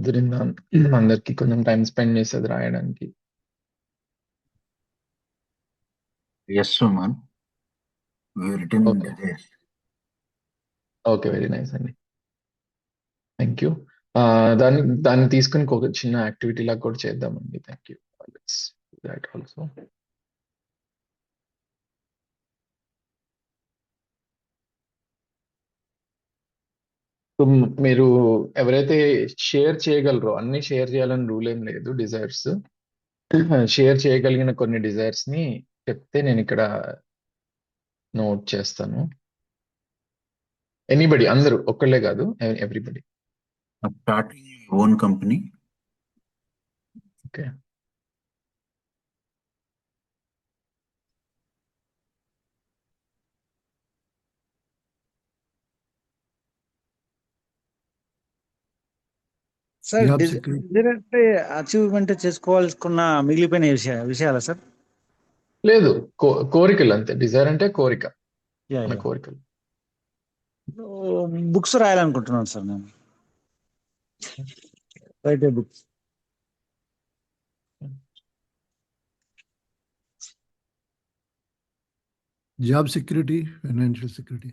కుదిరిందా అందరికి కొంచెం time spend చేసేది రాయడానికి. Yes, Suman. We've written okay there. Okay, very nice అండి, థ్యాంక్ యూ. దాన్ని దాన్ని తీసుకుని ఒక చిన్న యాక్టివిటీ లాగా కూడా చేద్దామండి. Thank you. That also. మీరు ఎవరైతే షేర్ చేయగలరో, అన్ని షేర్ చేయాలని రూల్ ఏం లేదు. డిజైర్స్ షేర్ చేయగలిగిన కొన్ని డిజైర్స్ ని చెప్తే నేను ఇక్కడ నోట్ చేస్తాను. ఎనీబడి, అందరూ, ఒక్కళ్ళే కాదు, everybody. Starting your own company. Okay. Sir job security. Desire అంటే అచీవ్మెంట్ చేసుకోవాల్సుకున్న మిగిలిపోయిన విషయాలా సార్? లేదు, కోరికలు అంతే. డిజైర్ అంటే కోరిక, యా మన యా కోరికలు. బుక్స్ రాయాలనుకుంటున్నాను సార్ నేను. Write books. Job security, financial security.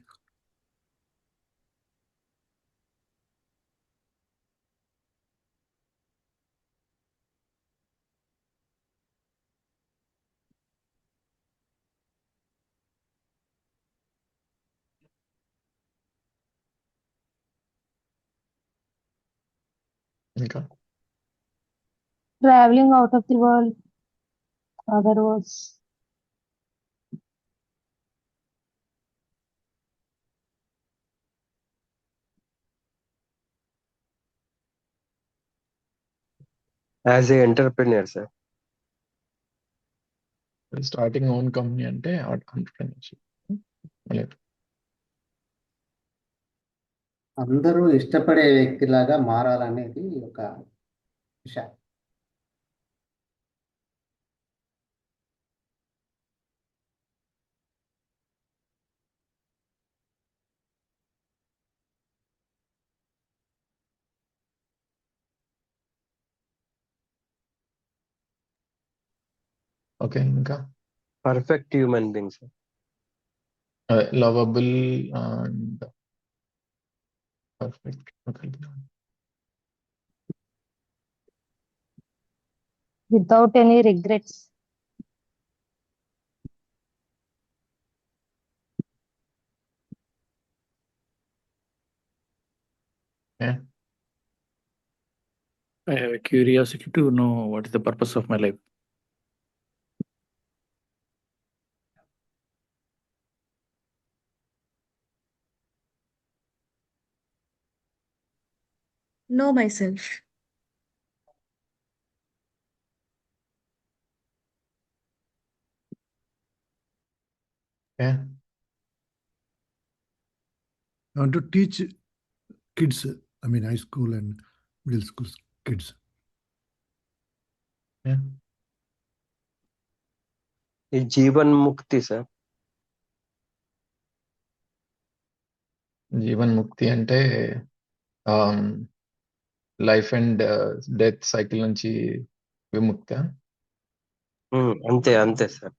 ఇంకా Traveling out of the world, other words. As a entrepreneur, sir. Starting own company అంటే ఎంటర్‌ప్రెన్యూర్‌షిప్. అందరూ ఇష్టపడే వ్యక్తిలాగా మారాలనేది ఒక విషయం. ఓకే, ఇంకా Perfect human being, sir. Lovable and perfect. Okay. Without any regrets. I have a curiosity to know what is the purpose of my life. Know myself. Yeah. I want to teach kids, I mean high school and middle school kids. Yeah. Jeevan Mukti, sir. Jeevan ముక్తి అంటే life and death cycle నుంచి విముక్త. అంతే sir.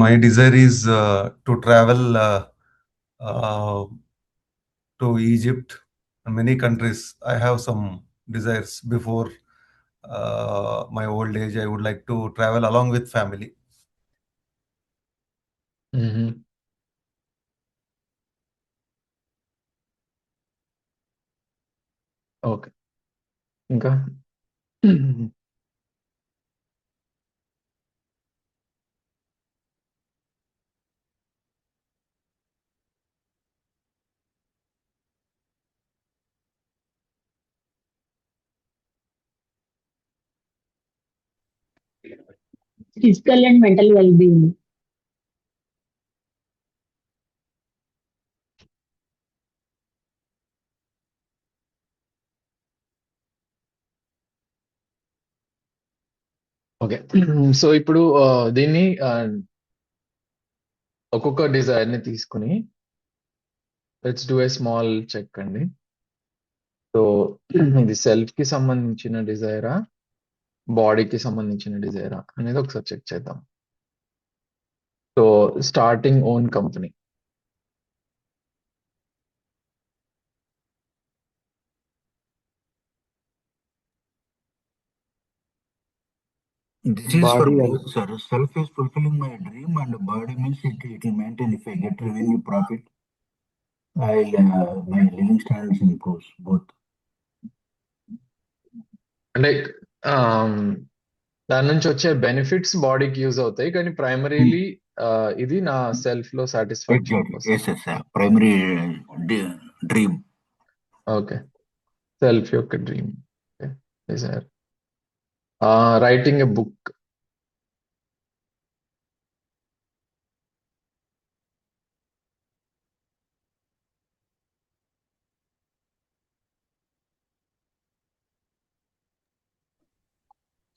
My desire is to travel to Egypt and many countries. I have some desires before my old age. I would like to travel along with family. Okay, ఇంకా Physical and mental well-being. Okay. So ఇప్పుడు దీన్ని ఒక్కొక్క desire ని తీసుకుని let's do a small check అండి. So ఇది self కి సంబంధించిన డిజైరా, బాడీకి సంబంధించిన డిజైరా అనేది ఒకసారి చెక్ చేద్దాం. So starting own company. This is for Body and both, sir. Self is fulfilling my dream, and body means it will maintain. If I get revenue profit, my living standards improves both. అంటే దాని నుంచి వచ్చే benefits బాడీకి use అవుతాయి, కానీ primarily ఇది నా self లో సాటిస్ఫాక్షన్ Exactly. కోసం. Yes, yes, sir. Primary dream. Okay, self యొక్క dream. Desire. Writing a book.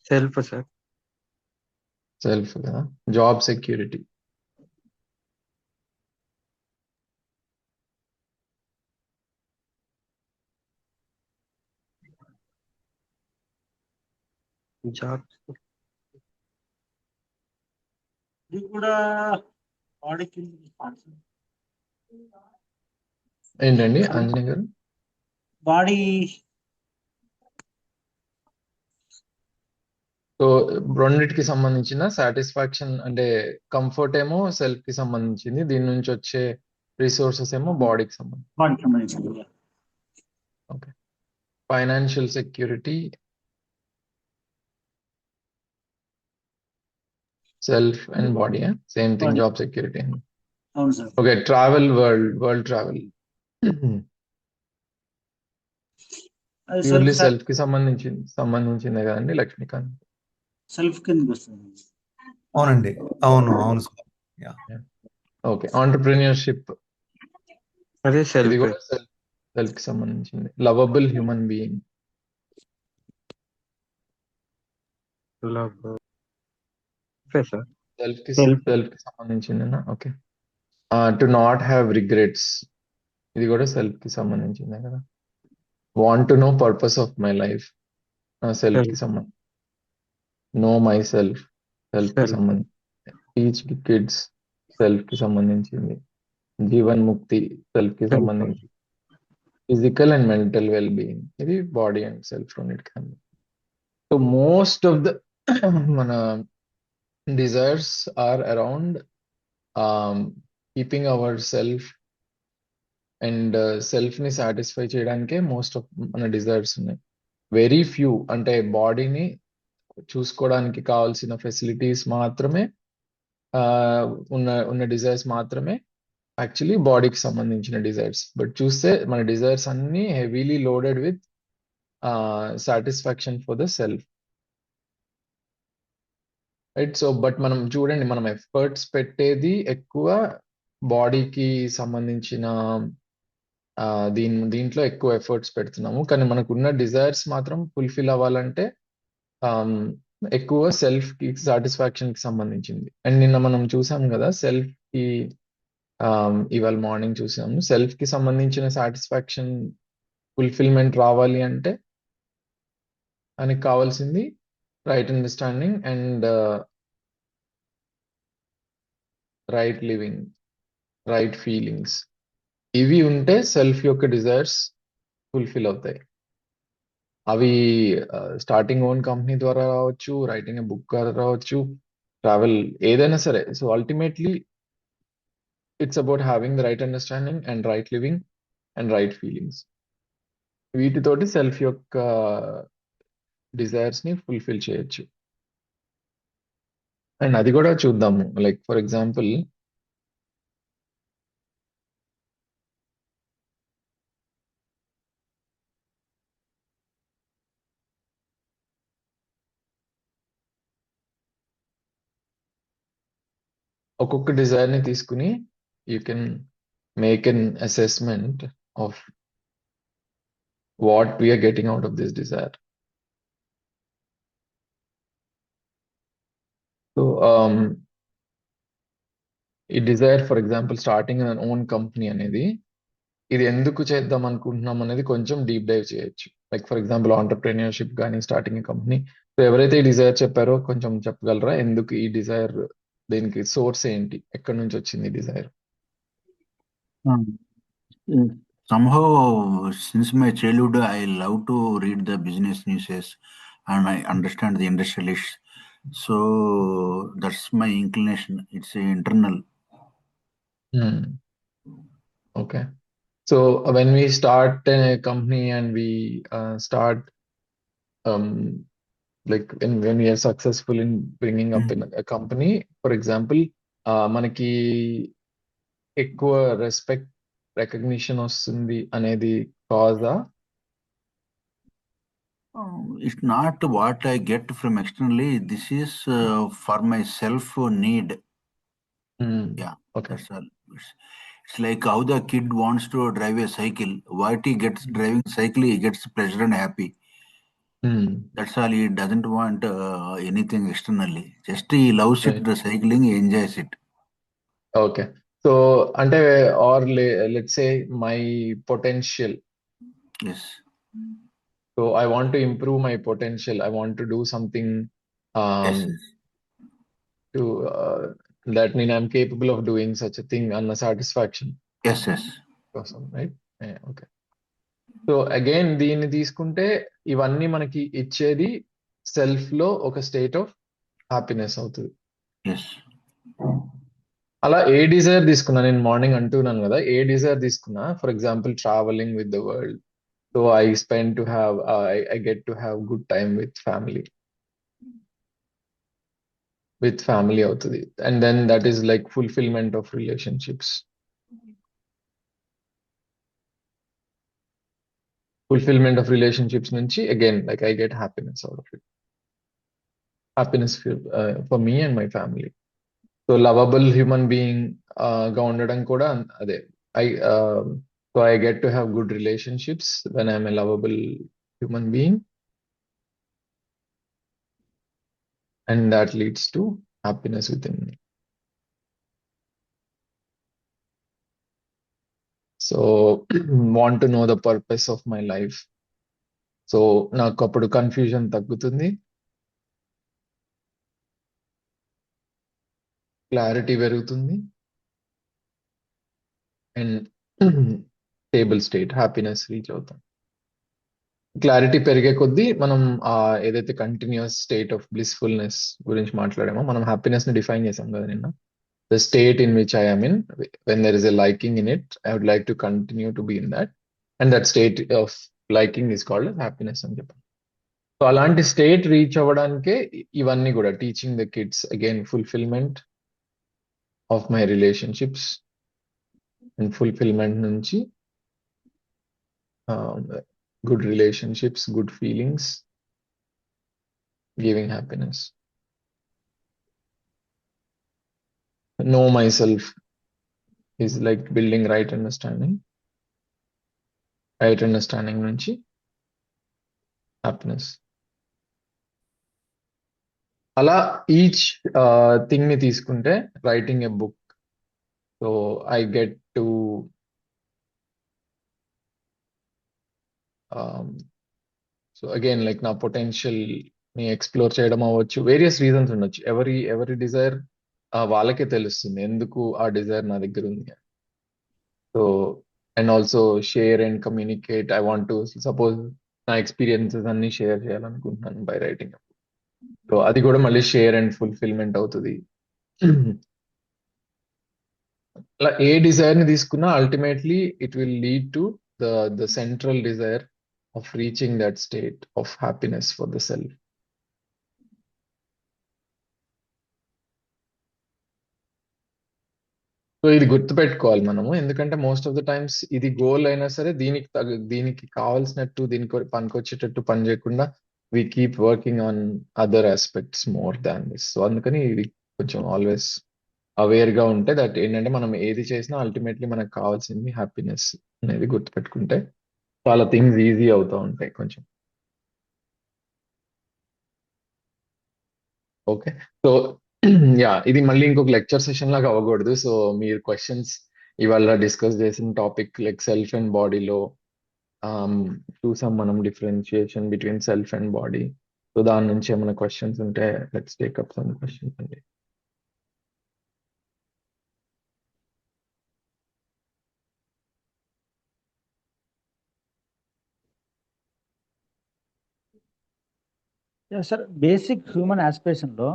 self, sir. Self కదా. Job security. Job. ఇది కూడా బాడీకి ఏంటండి ఆంజనేయ గారు? బాడీ సో రెండిటికి సంబంధించిన సాటిస్ఫాక్షన్ అంటే కంఫర్ట్ ఏమో సెల్ఫ్ కి సంబంధించింది, దీని నుంచి వచ్చే రిసోర్సెస్ ఏమో బాడీకి సంబంధించి. బాడీకి సంబంధించింది. Okay. Financial security, self and body, same thing, Body. Job security. అవును sir. Okay. Travel, world travel. అది ప్యూర్లీ సెల్ఫ్ సెల్ఫ్ కి సంబంధించిందే కదండి లక్ష్మీకాంత్? సెల్ఫ్ కిందకి వస్తుంది. అవునండి, అవును సార్. ఓకే. ఆంటర్ప్రిన్యూర్షిప్, అదే ఇది self. కూడా సెల్ఫ్ కి సంబంధించింది. Lovable human being. Love. Okay, sir. Self కి Self. సంబంధించిందేనా? Okay. To not have regrets, ఇది కూడా సెల్ఫ్ కి సంబంధించిందే కదా. Want to know purpose of my life, self కి సంబంధించి. నో మై సెల్ఫ్ కి Self. సంబంధించి. టీచ్ కిడ్స్, సెల్ఫ్ కి సంబంధించింది. జీవన్ ముక్తి, సెల్ఫ్ కి Self. సంబంధించి. Physical and mental well being, ఇది బాడీ అండ్ సెల్ఫ్ రెండింటికి సంబంధించి. సో మోస్ట్ ఆఫ్ ద మన desires are around keeping our self and self ని సాటిస్ఫై చేయడానికే మోస్ట్ ఆఫ్ మన డిజైర్స్ ఉన్నాయి. వెరీ ఫ్యూ అంటే బాడీని చూసుకోవడానికి కావాల్సిన ఫెసిలిటీస్ మాత్రమే ఉన్న డిజైర్స్ మాత్రమే యాక్చువల్లీ బాడీకి సంబంధించిన డిజైర్స్. బట్ చూస్తే మన డిజైర్స్ అన్ని heavily loaded with satisfaction for the self, right? So but మనం చూడండి, మనం ఎఫర్ట్స్ పెట్టేది ఎక్కువ బాడీకి సంబంధించిన దీంట్లో ఎక్కువ ఎఫర్ట్స్ పెడుతున్నాము, కానీ మనకున్న డిజైర్స్ మాత్రం ఫుల్ఫిల్ అవ్వాలంటే ఎక్కువ సెల్ఫ్ కి సాటిస్ఫాక్షన్ కి సంబంధించింది. అండ్ నిన్న మనం చూసాం కదా, సెల్ఫ్ కి ఇవాళ మార్నింగ్ చూసాము, సెల్ఫ్ కి సంబంధించిన సాటిస్ఫాక్షన్ ఫుల్ఫిల్మెంట్ రావాలి అంటే మనకి కావాల్సింది right understanding and right living, right feelings. ఇవి ఉంటే సెల్ఫ్ యొక్క డిజైర్స్ ఫుల్ఫిల్ అవుతాయి. అవి స్టార్టింగ్ ఓన్ కంపెనీ ద్వారా రావచ్చు, రైటింగ్ ఏ బుక్ ద్వారా రావచ్చు, ట్రావెల్, ఏదైనా సరే. So ultimately it's about having the right understanding and right living and right feelings. వీటితోటి సెల్ఫ్ యొక్క డిజైర్స్ ని ఫుల్ఫిల్ చేయొచ్చు. అండ్ అది కూడా చూద్దాము. లైక్ ఫర్ ఎగ్జాంపుల్, ఒక్కొక్క డిజైర్ ని తీసుకుని you can make an assessment of what we're getting out of this desire. So ఈ desire for example starting an own company అనేది ఇది ఎందుకు చేద్దాం అనుకుంటున్నాం అనేది కొంచెం డీప్ డైవ్ చేయొచ్చు. లైక్ ఫర్ ఎగ్జాంపుల్ ఆంటర్ప్రెన్యూర్షిప్ కానీ స్టార్టింగ్ కంపెనీ. సో ఎవరైతే ఈ డిజైర్ చెప్పారో కొంచెం చెప్పగలరా, ఎందుకు ఈ డిజైర్, దీనికి సోర్స్ ఏంటి, ఎక్కడి నుంచి వచ్చింది Dzire? Somehow, since my childhood, I love to read the business news and I understand the industrialists. So that's my inclination. It's internal. Okay. So when we start a company and we start like when we are successful in bringing up in a company, for example, మనకి ఎక్కువ respect recognition వస్తుంది అనేది కాజా? It's not what I get from externally. This is for my self need. Yeah, Okay. that's all. It's like how the kid wants to drive a cycle. What he gets driving cycle, he gets pleasure and happy. That's all. He doesn't want anything externally. Just he loves it, Right. the cycling, he enjoys it. Okay. So అంటే or let's say my potential. Yes. So I want to improve my potential. I want to do something Yes. to that mean I'm capable of doing such a thing on a satisfaction Yes. Yes. కోసం, right? Yeah, okay. So again దీన్ని తీసుకుంటే ఇవన్నీ మనకి ఇచ్చేది self లో ఒక state of happiness అవుతుంది. Yes. అలా ఏ డిజైర్ తీసుకున్నా, నేను మార్నింగ్ అంటున్నాను కదా, ఏ డిజైర్ తీసుకున్నా, for example travelling with the world. So I spend to have I get to have good time with family అవుతుంది. And then that is like fulfilment of relationships. Fulfillment of relationships నుంచి again like I get happiness out of it. Happiness for me and my family. So lovable human being గా ఉండడం కూడా అదే. So I get to have good relationships when I'm a lovable human being, and that leads to happiness within me. So want to know the purpose of my life. So నాకు అప్పుడు confusion తగ్గుతుంది, clarity పెరుగుతుంది, and stable state happiness reach అవుతాం. Clarity పెరిగే కొద్దీ మనం ఏదైతే continuous state of blissfulness గురించి మాట్లాడామో, మనం హ్యాపీనెస్ ని డిఫైన్ చేసాం కదా నిన్న. The state in which I am in when there is a liking in it, I would like to continue to be in that, and that state of liking is called as happiness అని చెప్పాను. So అలాంటి state reach అవ్వడానికే ఇవన్నీ కూడా teaching the kids again fulfilment of my relationships, and fulfilment నుంచి good relationships, good feelings, giving happiness. Know myself is like building right understanding. Right understanding nunchi happiness. Ala each thing ni తీసుకుంటే writing a book. So I get to so again like నా potential ని explore చేయడం అవ్వచ్చు, various reasons ఉండొచ్చు. ఎవరి Dzire వాళ్ళకే తెలుస్తుంది ఎందుకు ఆ డిజైర్ నా దగ్గర ఉంది. So and also share and communicate. I want to suppose నా ఎక్స్పీరియన్సెస్ అన్ని షేర్ చేయాలనుకుంటున్నాను బై రైటింగ్. సో అది కూడా మళ్ళీ షేర్ అండ్ ఫుల్ఫిల్మెంట్ అవుతుంది. అలా ఏ డిజైర్ ని తీసుకున్నా ultimately it will lead to the central desire of reaching that state of happiness for the self. So ఇది గుర్తుపెట్టుకోవాలి మనము, ఎందుకంటే మోస్ట్ ఆఫ్ ద టైమ్స్ ఇది గోల్ అయినా సరే దీనికి కావాల్సినట్టు దీనికి పనికొచ్చేటట్టు పని చేయకుండా we keep working on other aspects more than this. So అందుకని ఇది కొంచెం ఆల్వేస్ అవేర్ గా ఉంటే దట్ ఏంటంటే మనం ఏది చేసినా అల్టిమేట్లీ మనకు కావాల్సింది హ్యాపీనెస్ అనేది గుర్తుపెట్టుకుంటే చాలా థింగ్స్ ఈజీ అవుతూ ఉంటాయి కొంచెం. ఓకే, సో యా, ఇది మళ్ళీ ఇంకొక లెక్చర్ సెషన్ లాగా అవ్వకూడదు. సో మీరు క్వశ్చన్స్ ఇవాళ డిస్కస్ చేసిన టాపిక్ లైక్ సెల్ఫ్ అండ్ బాడీలో చూసాం మనం differentiation between self and body. So దాని నుంచి ఏమైనా క్వశ్చన్స్ ఉంటే let's take up some questions అండి. సార్ బేసిక్ హ్యూమన్ ఆస్పిరేషన్ లో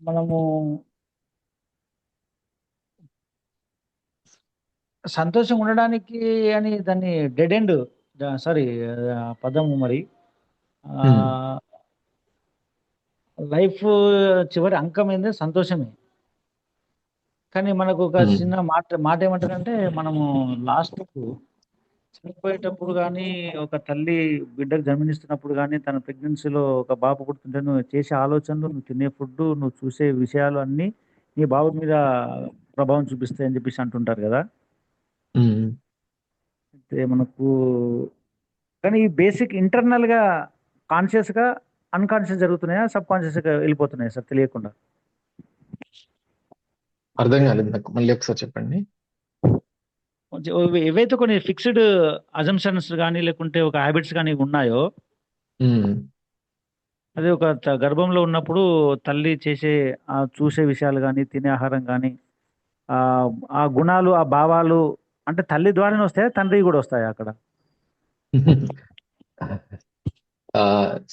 మనము సంతోషంగా ఉండడానికి అని దాన్ని డెడ్ ఎండ్, సారీ పదము మరి లైఫ్ చివరి అంకం ఏంది సంతోషమే. కానీ మనకు ఒక చిన్న మాట ఏమంటారంటే, మనము లాస్ట్ చనిపోయేటప్పుడు కానీ, ఒక తల్లి బిడ్డకు జన్మనిస్తున్నప్పుడు కానీ, తన ప్రెగ్నెన్సీలో ఒక బాబు పుడుతుంటే నువ్వు చేసే ఆలోచనలు, నువ్వు తినే ఫుడ్, నువ్వు చూసే విషయాలు అన్నీ నీ బాబు మీద ప్రభావం చూపిస్తాయి అని చెప్పేసి అంటుంటారు కదా. అయితే మనకు కానీ ఈ బేసిక్ ఇంటర్నల్ గా కాన్షియస్ గా అన్కాన్షియస్ జరుగుతున్నాయా, సబ్ కాన్షియస్ గా వెళ్ళిపోతున్నాయా సార్ తెలియకుండా? అర్థం కాలేదు నాకు, మళ్ళీ ఒకసారి చెప్పండి. ఏవైతే కొన్ని ఫిక్స్డ్ అజంప్షన్స్ కానీ లేకుంటే ఒక హ్యాబిట్స్ కానీ ఉన్నాయో, అది ఒక గర్భంలో ఉన్నప్పుడు తల్లి చేసే చూసే విషయాలు కానీ, తినే ఆహారం కానీ, ఆ గుణాలు, ఆ భావాలు అంటే తల్లి ద్వారానే వస్తాయా, తండ్రి కూడా వస్తాయా అక్కడ?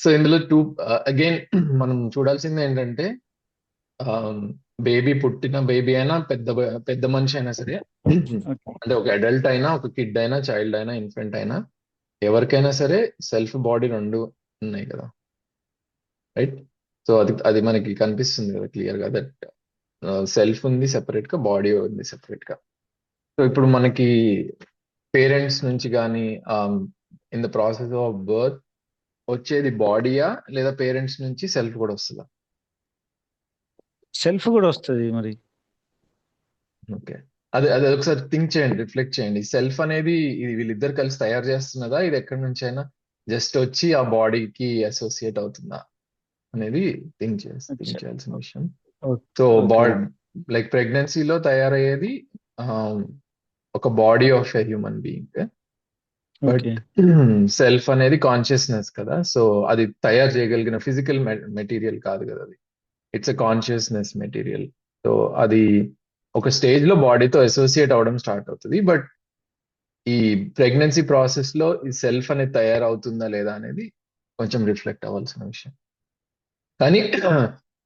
సో ఇందులో అగైన్ మనం చూడాల్సింది ఏంటంటే, పుట్టిన బేబీ అయినా పెద్ద మనిషి అయినా సరే, అంటే ఒక అడల్ట్ అయినా, ఒక కిడ్ అయినా, చైల్డ్ అయినా, ఇన్ఫెంట్ అయినా, ఎవరికైనా సరే సెల్ఫ్ బాడీ రెండు ఉన్నాయి కదా, రైట్? సో అది మనకి కనిపిస్తుంది కదా క్లియర్ గా, దట్ సెల్ఫ్ ఉంది సెపరేట్ గా, బాడీ ఉంది సెపరేట్ గా. సో ఇప్పుడు మనకి పేరెంట్స్ నుంచి కానీ in the process of birth వచ్చేది బాడీయా, లేదా పేరెంట్స్ నుంచి సెల్ఫ్ కూడా వస్తుందా? సెల్ఫ్ కూడా వస్తుంది మరి. ఓకే, అది ఒకసారి థింక్ చేయండి, రిఫ్లెక్ట్ చేయండి. సెల్ఫ్ అనేది ఇది వీళ్ళిద్దరు కలిసి తయారు చేస్తున్నదా, ఇది ఎక్కడి నుంచి అయినా జస్ట్ వచ్చి ఆ బాడీకి అసోసియేట్ అవుతుందా అనేది థింక్ చేయాల్సిన విషయం. సో బాడీ లైక్ ప్రెగ్నెన్సీలో తయారయ్యేది ఒక body of a human being, but self అనేది కాన్షియస్నెస్ కదా. సో అది తయారు చేయగలిగిన ఫిజికల్ మెటీరియల్ కాదు కదా, అది it's a consciousness material. So అది ఒక స్టేజ్ లో బాడీతో అసోసియేట్ అవడం స్టార్ట్ అవుతుంది. బట్ ఈ ప్రెగ్నెన్సీ ప్రాసెస్ లో ఈ సెల్ఫ్ అనేది తయారవుతుందా లేదా అనేది కొంచెం రిఫ్లెక్ట్ అవ్వాల్సిన విషయం.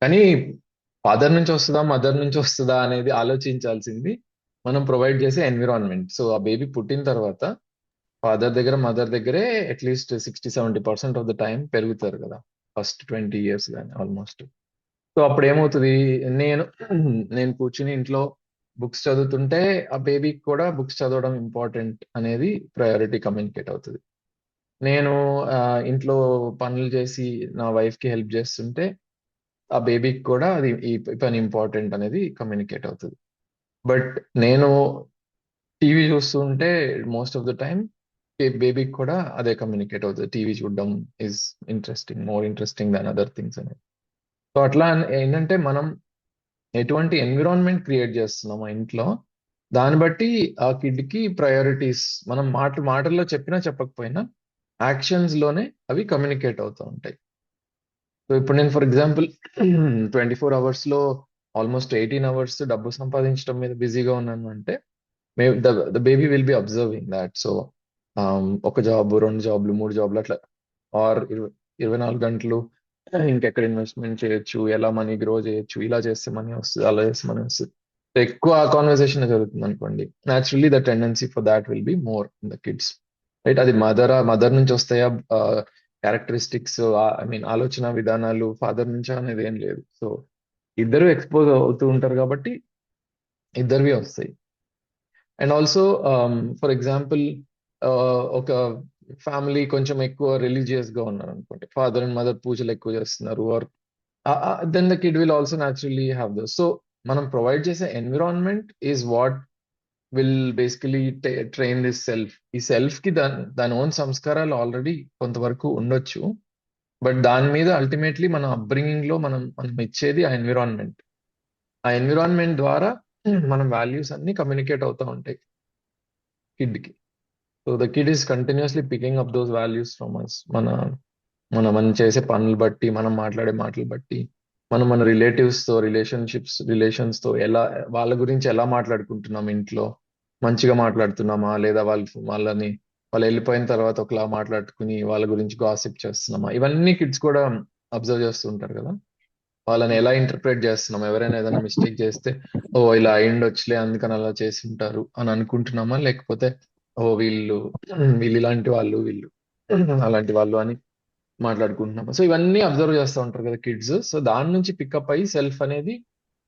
కానీ ఫాదర్ నుంచి వస్తుందా, మదర్ నుంచి వస్తుందా అనేది ఆలోచించాల్సింది మనం ప్రొవైడ్ చేసే ఎన్విరాన్మెంట్. సో ఆ బేబీ పుట్టిన తర్వాత ఫాదర్ దగ్గర, మదర్ దగ్గరే అట్లీస్ట్ 60-70% ఆఫ్ ద టైం పెరుగుతారు కదా, ఫస్ట్ 20 years కానీ ఆల్మోస్ట్. సో అప్పుడు ఏమవుతుంది, నేను కూర్చుని ఇంట్లో బుక్స్ చదువుతుంటే ఆ బేబీకి కూడా బుక్స్ చదవడం ఇంపార్టెంట్ అనేది ప్రయారిటీ కమ్యూనికేట్ అవుతుంది. నేను ఇంట్లో పనులు చేసి నా వైఫ్ కి హెల్ప్ చేస్తుంటే ఆ బేబీకి కూడా అది ఈ పని ఇంపార్టెంట్ అనేది కమ్యూనికేట్ అవుతుంది. బట్ నేను టీవీ చూస్తుంటే మోస్ట్ ఆఫ్ ద టైం బేబీకి కూడా అదే కమ్యూనికేట్ అవుతుంది. టీవీ చూడడం is more interesting than other things అనేది. సో అట్లా ఏంటంటే మనం ఎటువంటి ఎన్విరాన్మెంట్ క్రియేట్ చేస్తున్నాం ఆ ఇంట్లో, దాన్ని బట్టి ఆ కిడ్ కి ప్రయారిటీస్ మనం మాటల్లో చెప్పినా చెప్పకపోయినా యాక్షన్స్ లోనే అవి కమ్యూనికేట్ అవుతూ ఉంటాయి. సో ఇప్పుడు నేను ఫర్ ఎగ్జాంపుల్ 24 hours లో ఆల్మోస్ట్ 18 hours డబ్బు సంపాదించడం మీద బిజీగా ఉన్నాను అంటే the baby will be observing that. So ఒక జాబ్, 2 jobs, 3 jobs అట్లా, ఆర్ 24 గంటలు ఇంకెక్కడ ఇన్వెస్ట్మెంట్ చేయొచ్చు, ఎలా మనీ గ్రో చేయొచ్చు, ఇలా చేస్తే మనీ వస్తుంది, అలా చేస్తే మనీ వస్తుంది, ఎక్కువ కాన్వర్సేషన్ జరుగుతుంది అనుకోండి. Naturally the tendency for that will be more in the kids, right? అది మదర్ నుంచి వస్తాయా క్యారెక్టరిస్టిక్స్, ఆలోచన విధానాలు ఫాదర్ నుంచి అనేది ఏం లేదు. సో ఇద్దరు ఎక్స్పోజ్ అవుతూ ఉంటారు కాబట్టి ఇద్దరివి వస్తాయి. అండ్ ఆల్సో ఫర్ ఎగ్జాంపుల్ ఒక ఫ్యామిలీ కొంచెం ఎక్కువ రిలీజియస్ గా ఉన్నారు అనుకోండి, ఫాదర్ అండ్ మదర్ పూజలు ఎక్కువ చేస్తున్నారు, or then the kid will also naturally have those. So మనం ప్రొవైడ్ చేసే environment is what will basically train this self. ఈ సెల్ఫ్ కి దాని ఓన్ సంస్కారాలు ఆల్రెడీ కొంతవరకు ఉండొచ్చు, బట్ దాని మీద అల్టిమేట్లీ మన అప్బ్రింగింగ్ లో మనం ఇచ్చేది ఆ ఎన్విరాన్మెంట్. ఆ ఎన్విరాన్మెంట్ ద్వారా మన వాల్యూస్ అన్ని కమ్యూనికేట్ అవుతూ ఉంటాయి కిడ్ కి. So the kid is continuously picking up those values from us. మనం చేసే పనులు బట్టి, మనం మాట్లాడే మాటలు బట్టి, మన రిలేటివ్స్ తో రిలేషన్స్ తో వాళ్ళ గురించి ఎలా మాట్లాడుకుంటున్నాం ఇంట్లో, మంచిగా మాట్లాడుతున్నామా లేదా వాళ్ళు వెళ్ళిపోయిన తర్వాత ఒకలా మాట్లాడుకుని వాళ్ళ గురించి గాసిప్ చేస్తున్నామా, ఇవన్నీ కిడ్స్ కూడా అబ్జర్వ్ చేస్తూ ఉంటారు కదా. వాళ్ళని ఎలా ఇంటర్ప్రిట్ చేస్తున్నాం, ఎవరైనా ఏదైనా మిస్టేక్ చేస్తే ఓ ఇలా అయిండొచ్చులే అందుకని అలా చేసి ఉంటారు అని అనుకుంటున్నామా, లేకపోతే ఓ వీళ్ళు వీళ్ళు ఇలాంటి వాళ్ళు, వీళ్ళు అలాంటి వాళ్ళు అని మాట్లాడుకుంటున్నామా. సో ఇవన్నీ అబ్జర్వ్ చేస్తూ ఉంటారు కదా కిడ్స్. సో దాని నుంచి పికప్ అయ్యి సెల్ఫ్ అనేది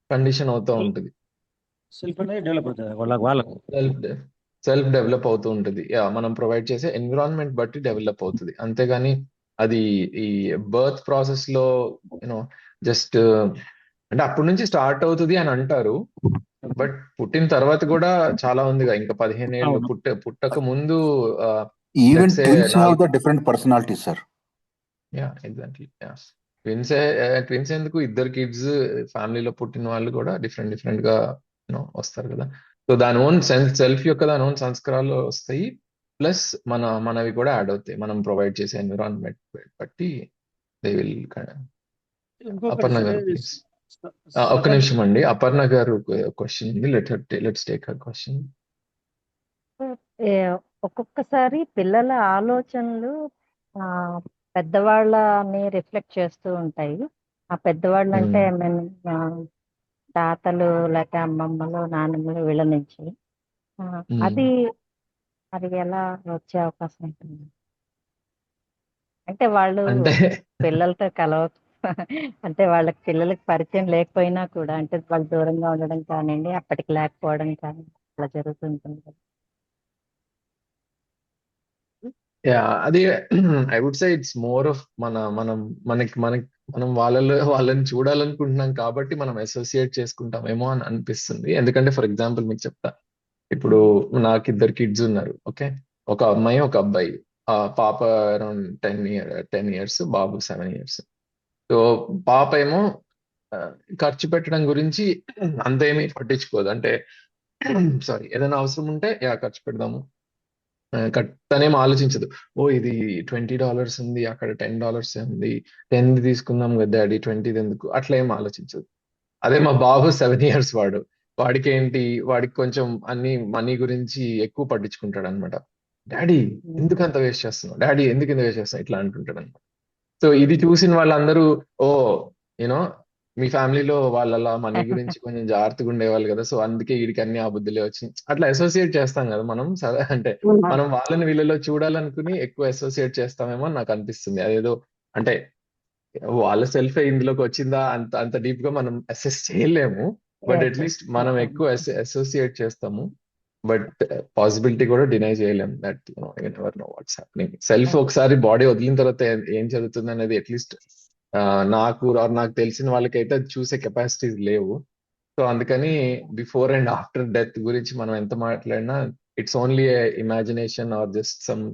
కండిషన్ అవుతూ ఉంటుంది. సెల్ఫ్ అనేది డెవలప్ అవుతుంది వాళ్ళకు. సెల్ఫ్ డెవలప్ అవుతూ ఉంటుంది. మనం ప్రొవైడ్ చేసే ఎన్విరాన్మెంట్ బట్టి డెవలప్ అవుతుంది. అంతేగాని అది ఈ బర్త్ ప్రాసెస్ లో యూనో జస్ట్ అంటే అప్పటి నుంచి స్టార్ట్ అవుతుంది అని అంటారు. బట్ పుట్టిన తర్వాత కూడా చాలా ఉందిగా, ఇంకా 15 ఏళ్ళు పుట్టక ముందు even twins have the different personalities sir. Exactly. Twins ఎందుకు, ఇద్దరు కిడ్స్ ఫ్యామిలీలో పుట్టిన వాళ్ళు కూడా డిఫరెంట్ గా వస్తారు కదా. సో దాని ఓన్ సెల్ఫ్ యొక్క దాని ఓన్ సంస్కారాలు వస్తాయి, ప్లస్ మనవి కూడా యాడ్ అవుతాయి మనం ప్రొవైడ్ చేసే ఎన్విరాన్మెంట్ బట్టి. They will. అపర్ణ గారు ప్లీజ్. ఒక్క నిమిషం అండి, అపర్ణ గారు క్వశ్చన్ ఉంది. Let's take her question. ఒక్కొక్కసారి పిల్లల ఆలోచనలు పెద్దవాళ్ళని రిఫ్లెక్ట్ చేస్తూ ఉంటాయి. ఆ పెద్దవాళ్ళు అంటే తాతలు లేకపోతే అమ్మమ్మలు, నాన్నమ్మలు వీళ్ళ నుంచి అది ఎలా వచ్చే అవకాశం ఉంటుంది? అంటే వాళ్ళు పిల్లలతో అంటే వాళ్ళకి పిల్లలకి పరిచయం లేకపోయినా కూడా, అంటే వాళ్ళు దూరంగా ఉండడం కానివ్వండి, అప్పటికి లేకపోవడం కానీ అలా జరుగుతుంటుంది కదా. అది I would say it's more of మనం వాళ్ళని చూడాలనుకుంటున్నాం కాబట్టి మనం అసోసియేట్ చేసుకుంటామేమో అని అనిపిస్తుంది. ఎందుకంటే ఫర్ ఎగ్జాంపుల్ మీకు చెప్తా, ఇప్పుడు నాకు 2 కిడ్స్ ఉన్నారు. ఓకే, ఒక అమ్మాయి ఒక అబ్బాయి. పాప అరౌండ్ 10 years, బాబు 7 years. సో పాప ఏమో ఖర్చు పెట్టడం గురించి అంతేమీ పట్టించుకోదు. అంటే సారీ, ఏదైనా అవసరం ఉంటే ఖర్చు పెడదాము, తనేం ఆలోచించదు. ఓ ఇది $20 ఉంది, అక్కడ $10 ఉంది, 10 తీసుకుందాం కదా డాడీ, 20 ఎందుకు, అట్లా ఏం ఆలోచించదు. అదే మా బాబు 7 years వాడికి కొంచెం అన్ని మనీ గురించి ఎక్కువ పట్టించుకుంటాడు అనమాట. డాడీ ఎందుకు అంత వేస్ట్ చేస్తున్నావు, డాడీ ఎందుకు ఇంత వేస్ట్ చేస్తున్నావు, ఇట్లా అంటుంటాడు అనమాట. సో ఇది చూసిన వాళ్ళందరూ యూనో మీ ఫ్యామిలీలో వాళ్ళ మనీ గురించి కొంచెం జాగ్రత్తగా ఉండేవాళ్ళు కదా, సో అందుకే వీడికి అన్ని ఆ బుద్ధులే వచ్చినాయి, అట్లా అసోసియేట్ చేస్తాం కదా మనం. అంటే మనం వాళ్ళని వీళ్ళలో చూడాలనుకుని ఎక్కువ అసోసియేట్ చేస్తామేమో నాకు అనిపిస్తుంది. అదేదో అంటే వాళ్ళ సెల్ఫ్ ఇందులోకి వచ్చిందా అంత అంత డీప్ గా మనం అసెస్ చేయలేము. బట్ అట్లీస్ట్ మనం ఎక్కువ అసోసియేట్ చేస్తాము. బట్ పాసిబిలిటీ కూడా డినై చేయలేము that you never know what's happening. Self ఒకసారి బాడీ వదిలిన తర్వాత ఏం జరుగుతుంది అనేది అట్లీస్ట్ నాకు తెలిసిన వాళ్ళకైతే చూసే కెపాసిటీస్ లేవు. సో అందుకని బిఫోర్ అండ్ ఆఫ్టర్ డెత్ గురించి మనం ఎంత మాట్లాడినా it's only imagination or just some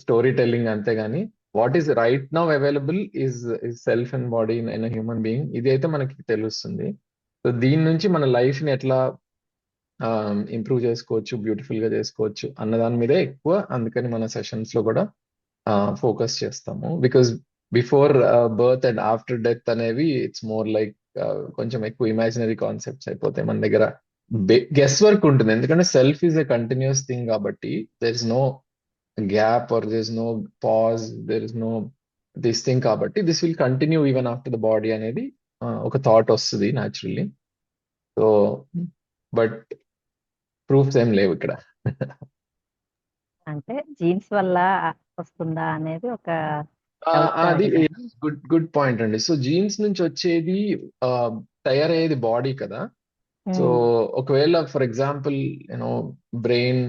story telling, అంతేగాని what is right now available is self and body in human being. ఇది అయితే మనకి తెలుస్తుంది. సో దీని నుంచి మన లైఫ్ ని ఎట్లా ఇంప్రూవ్ చేసుకోవచ్చు, బ్యూటిఫుల్ గా చేసుకోవచ్చు అన్న దాని మీదే ఎక్కువ, అందుకని మన సెషన్స్ లో కూడా ఫోకస్ చేస్తాము. Because before birth and after death అనేవి ఇట్స్ మోర్ లైక్ కొంచెం ఎక్కువ ఇమాజినరీ కాన్సెప్ట్స్ అయిపోతాయి మన దగ్గర. గెస్ వర్క్ ఉంటుంది, ఎందుకంటే self is a continuous thing కాబట్టి there is no gap or there is no pause, there is no this thing. కాబట్టి this will continue even after the body అనేది ఒక థాట్ వస్తుంది న్యాచురల్లీ. సో బట్ ప్రూఫ్స్ ఏం లేవు ఇక్కడ. అంటే jeans వల్ల వస్తుందా అనేది ఒక అది గుడ్ పాయింట్ అండి. సో జీన్స్ నుంచి వచ్చేది తయారయ్యేది బాడీ కదా. సో ఒకవేళ ఫర్ ఎగ్జాంపుల్ బ్రెయిన్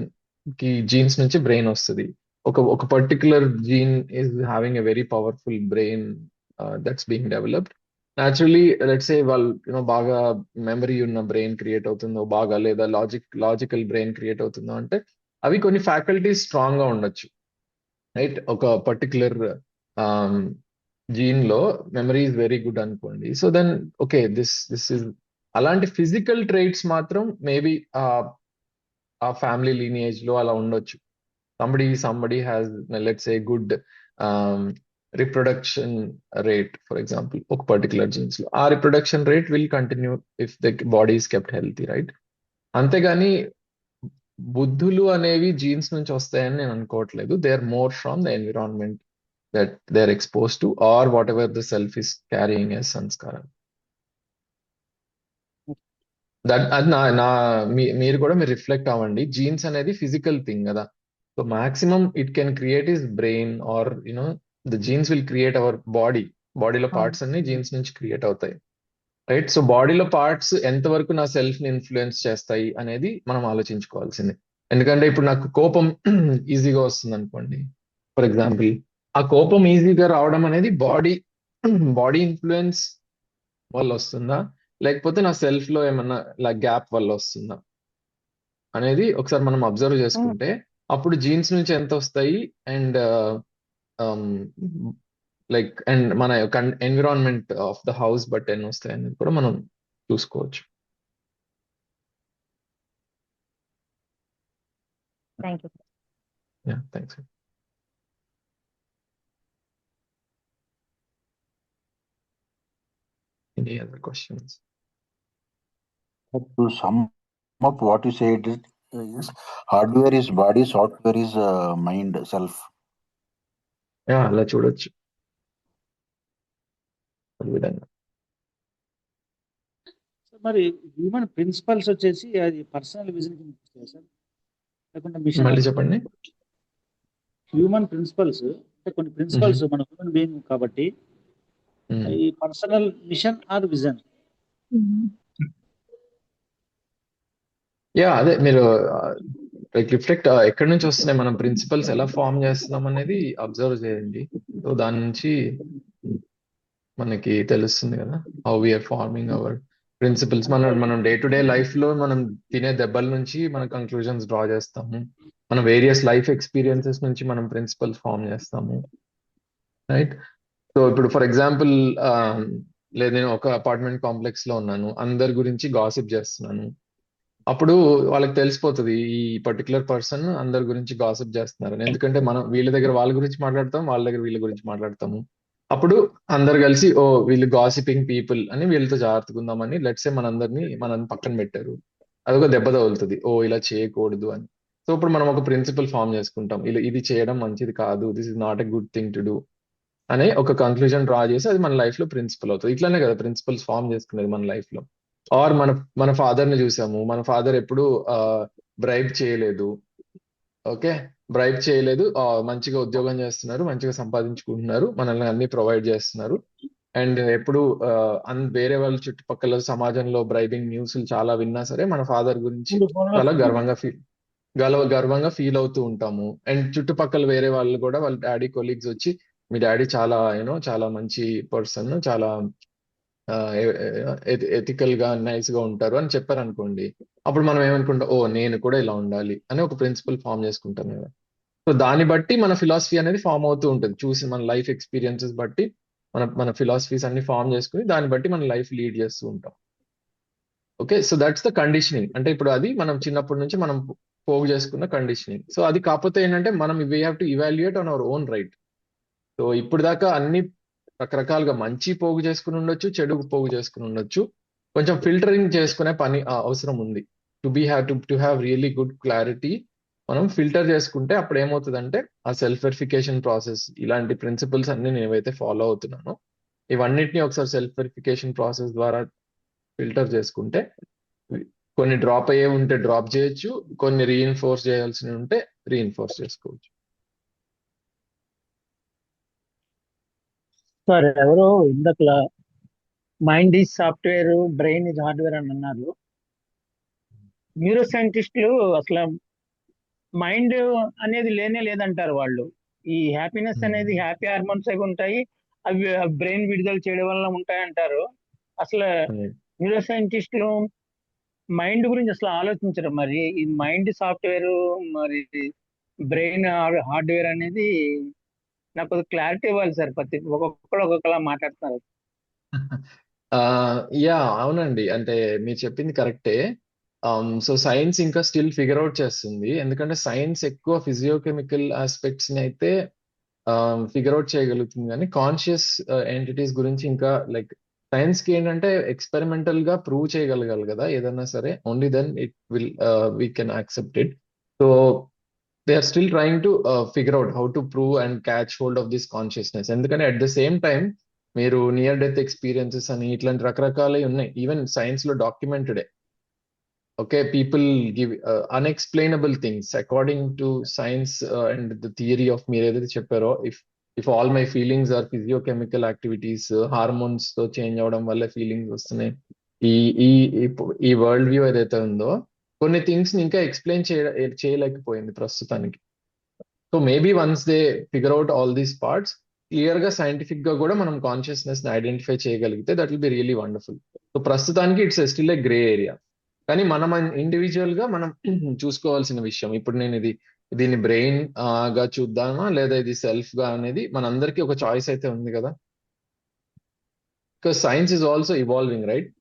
కి జీన్స్ నుంచి బ్రెయిన్ వస్తుంది. ఒక particular gene is having a very powerful brain that's being developed. Naturally let's say వాళ్ళు బాగా మెమరీ ఉన్న బ్రెయిన్ క్రియేట్ అవుతుందో బాగా, లేదా లాజికల్ బ్రెయిన్ క్రియేట్ అవుతుందో అంటే అవి కొన్ని ఫ్యాకల్టీస్ స్ట్రాంగ్ గా ఉండొచ్చు, రైట్. ఒక పర్టికులర్ జీన్ లో మెమరీ ఇస్ వెరీ గుడ్ అనుకోండి. So then okay, this is అలాంటి ఫిజికల్ ట్రైట్స్ మాత్రం మేబీ ఆ ఫ్యామిలీ లీనియేజ్ లో అలా ఉండొచ్చు. somebody has, let's say, good um, reproduction rate, for example, ఒక particular genes లో ఆ reproduction rate will continue if the body is kept healthy, right? అంతేగాని బుద్ధులు అనేవి జీన్స్ నుంచి వస్తాయని నేను అనుకోవట్లేదు. They are more from the environment that they are expose to or whatever the self is carrying as సంస్కారం. అది మీరు కూడా మీరు రిఫ్లెక్ట్ అవ్వండి. జీన్స్ అనేది ఫిజికల్ థింగ్ కదా. So maximum it can create is brain or the genes will create our బాడీలో పార్ట్స్ అన్ని జీన్స్ నుంచి క్రియేట్ అవుతాయి, రైట్? సో బాడీలో పార్ట్స్ ఎంతవరకు నా సెల్ఫ్ ని ఇన్ఫ్లుయెన్స్ చేస్తాయి అనేది మనం ఆలోచించుకోవాల్సింది. ఎందుకంటే ఇప్పుడు నాకు కోపం ఈజీగా వస్తుంది అనుకోండి, ఫర్ ఎగ్జాంపుల్. ఆ కోపం ఈజీగా రావడం అనేది బాడీ ఇన్ఫ్లుయెన్స్ వల్ల వస్తుందా, లేకపోతే నా సెల్ఫ్ లో ఏమన్నా ఇలా గ్యాప్ వల్ల వస్తుందా అనేది ఒకసారి మనం అబ్జర్వ్ చేసుకుంటే అప్పుడు జీన్స్ నుంచి ఎంత వస్తాయి అండ్ అండ్ మన ఎన్విరాన్మెంట్ ఆఫ్ ద హౌస్ బట్టి ఎన్ని వస్తాయి అనేది కూడా మనం చూసుకోవచ్చు. Thank you. Thanks. Any other questions? To sum up what you said is hardware is body, software is mind, self. అలా చూడొచ్చు. విధంగా మరి హ్యూమన్ ప్రిన్సిపల్స్ వచ్చేసి అది పర్సనల్ విజన్ కింద వస్తాయి సార్, లేకుంటే మిషన్? మళ్ళీ చెప్పండి. హ్యూమన్ ప్రిన్సిపల్స్ అంటే కొన్ని ప్రిన్సిపల్స్ మన హ్యూమన్ బీయింగ్ కాబట్టి ఈ పర్సనల్ మిషన్ ఆర్ విజన్? అదే మీరు రిఫ్లెక్ట్ ఎక్కడి నుంచి వస్తున్నాయి, మనం ప్రిన్సిపల్స్ ఎలా ఫామ్ చేస్తున్నాం అనేది అబ్జర్వ్ చేయండి. సో దాని నుంచి మనకి తెలుస్తుంది కదా how we're forming our principles. మనం డే టు డే లైఫ్ లో మనం తినే దెబ్బల నుంచి మన కంక్లూజన్స్ డ్రా చేస్తాము. మన వేరియస్ లైఫ్ ఎక్స్పీరియన్సెస్ నుంచి మనం ప్రిన్సిపల్స్ ఫామ్ చేస్తాము, రైట్? సో ఇప్పుడు ఫర్ ఎగ్జాంపుల్ లేదు, నేను ఒక అపార్ట్మెంట్ కాంప్లెక్స్ లో ఉన్నాను, అందరి గురించి గాసిప్ చేస్తున్నాను. అప్పుడు వాళ్ళకి తెలిసిపోతుంది ఈ పర్టికులర్ పర్సన్ అందరి గురించి గాసిప్ చేస్తున్నారు. ఎందుకంటే మనం వీళ్ళ దగ్గర వాళ్ళ గురించి మాట్లాడతాం, వాళ్ళ దగ్గర వీళ్ళ గురించి మాట్లాడతాము. అప్పుడు అందరు కలిసి ఓ వీళ్ళు గాసిపింగ్ పీపుల్ అని వీళ్ళతో జాగ్రత్తగా ఉందామని లెట్సే మనం పక్కన పెట్టారు. అదొక దెబ్బ తగులుతుంది, ఓ ఇలా చేయకూడదు అని. సో ఇప్పుడు మనం ఒక ప్రిన్సిపల్ ఫామ్ చేసుకుంటాం, ఇది చేయడం మంచిది కాదు, this is not a good thing to do అనే ఒక కంక్లూజన్ డ్రా చేసి అది మన లైఫ్ లో ప్రిన్సిపల్ అవుతుంది. ఇట్లానే కదా ప్రిన్సిపల్స్ ఫామ్ చేసుకునేది మన లైఫ్ లో. ఆర్ మన ఫాదర్ ని చూసాము, మన ఫాదర్ ఎప్పుడు బ్రైబ్ చేయలేదు, ఓకే, బ్రైబ్ చేయలేదు, మంచిగా ఉద్యోగం చేస్తున్నారు, మంచిగా సంపాదించుకుంటున్నారు, మనల్ని అన్ని ప్రొవైడ్ చేస్తున్నారు. అండ్ ఎప్పుడు వేరే వాళ్ళ చుట్టుపక్కల సమాజంలో బ్రైబింగ్ న్యూస్ చాలా విన్నా సరే మన ఫాదర్ గురించి చాలా గర్వంగా ఫీల్ అవుతూ ఉంటాము. అండ్ చుట్టుపక్కల వేరే వాళ్ళు కూడా వాళ్ళ డాడీ కొలీగ్స్ వచ్చి మీ డాడీ చాలా మంచి పర్సన్, చాలా ఎథికల్ గా నైస్ గా ఉంటారు అని చెప్పారు అనుకోండి. అప్పుడు మనం ఏమనుకుంటాం, ఓ నేను కూడా ఇలా ఉండాలి అని ఒక ప్రిన్సిపల్ ఫామ్ చేసుకుంటాం కదా. సో దాన్ని బట్టి మన ఫిలాసఫీ అనేది ఫామ్ అవుతూ ఉంటుంది. చూసి మన లైఫ్ ఎక్స్పీరియన్సెస్ బట్టి మన ఫిలాసఫీస్ అన్ని ఫామ్ చేసుకుని దాన్ని బట్టి మన లైఫ్ లీడ్ చేస్తూ ఉంటాం. Okay, so that's the conditioning. అంటే ఇప్పుడు అది మనం చిన్నప్పటి నుంచి మనం పోగు చేసుకున్న కండిషనింగ్. సో అది కాకపోతే ఏంటంటే మనం we have to evaluate on our own right. So ఇప్పుడు దాకా అన్ని రకరకాలుగా మంచి పోగు చేసుకుని ఉండొచ్చు, చెడు పోగు చేసుకుని ఉండొచ్చు. కొంచెం ఫిల్టరింగ్ చేసుకునే పని అవసరం ఉంది. To have really good clarity మనం ఫిల్టర్ చేసుకుంటే అప్పుడు ఏమవుతుందంటే ఆ సెల్ఫ్ వెరిఫికేషన్ ప్రాసెస్, ఇలాంటి ప్రిన్సిపల్స్ అన్ని నేను ఏవైతే ఫాలో అవుతున్నానో ఇవన్నిటిని ఒకసారి సెల్ఫ్ వెరిఫికేషన్ ప్రాసెస్ ద్వారా ఫిల్టర్ చేసుకుంటే కొన్ని డ్రాప్ అయ్యే ఉంటే డ్రాప్ చేయొచ్చు, కొన్ని రీఇన్ఫోర్స్ చేయాల్సి ఉంటే రీఇన్ఫోర్స్ చేసుకోవచ్చు. సార్ ఎవరో ఇందాక mind is software, brain is hardware అని అన్నారు. న్యూరో సైంటిస్టులు అసలు మైండ్ అనేది లేనే లేదంటారు వాళ్ళు. ఈ హ్యాపీనెస్ అనేది హ్యాపీ హార్మోన్స్ అవి ఉంటాయి, అవి బ్రెయిన్ విడుదల చేయడం వల్ల ఉంటాయి అంటారు. అసలు న్యూరో సైంటిస్టులు మైండ్ గురించి అసలు ఆలోచించరు. మరి ఈ మైండ్ సాఫ్ట్వేర్, మరి బ్రెయిన్ హార్డ్వేర్ అనేది నాకు క్లారిటీ ఇవ్వాలి సార్. ఒక్కొక్కరు ఒక్కొక్కలా మాట్లాడుతున్నారు. యా అవునండి, అంటే మీరు చెప్పింది కరెక్టే. సో సైన్స్ ఇంకా స్టిల్ ఫిగర్ అవుట్ చేస్తుంది, ఎందుకంటే సైన్స్ ఎక్కువ ఫిజియోకెమికల్ ఆస్పెక్ట్స్ ని అయితే ఫిగర్ అవుట్ చేయగలుగుతుంది, కానీ కాన్షియస్ ఎంటిటీస్ గురించి ఇంకా లైక్ సైన్స్ కి ఏంటంటే ఎక్స్పెరిమెంటల్ గా ప్రూవ్ చేయగలగాలి కదా ఏదన్నా సరే, only then it will we can accept it. So they are still trying to figure out how to prove and catch hold of this consciousness. ఎందుకంటే అట్ ద సేమ్ టైం మీరు near death experiences అని ఇట్లాంటి రకరకాలవి ఉన్నాయి, even science లో documented. Okay, people give unexplainable things according to science and the theory of మీరు ఏదైతే చెప్పారో, if all my feelings are physiochemical activities, hormones తో చేంజ్ అవడం వల్ల ఫీలింగ్స్ వస్తున్నాయి, ఈ ఈ ఈ వరల్డ్ వ్యూ ఏదైతే ఉందో కొన్ని థింగ్స్ ని ఇంకా ఎక్స్ప్లెయిన్ చేయలేకపోయింది ప్రస్తుతానికి. So maybe once they figure out all these parts, clear గా సైంటిఫిక్ గా కూడా మనం కాన్షియస్నెస్ ని ఐడెంటిఫై చేయగలిగితే that will be really wonderful. So ప్రస్తుతానికి it's still a grey area, కానీ మనం ఇండివిజువల్ గా మనం చూసుకోవాల్సిన విషయం. ఇప్పుడు నేను దీన్ని బ్రెయిన్ గా చూద్దామా లేదా ఇది సెల్ఫ్ గా అనేది మనందరికీ ఒక చాయిస్ అయితే ఉంది కదా. Because science is also evolving, right?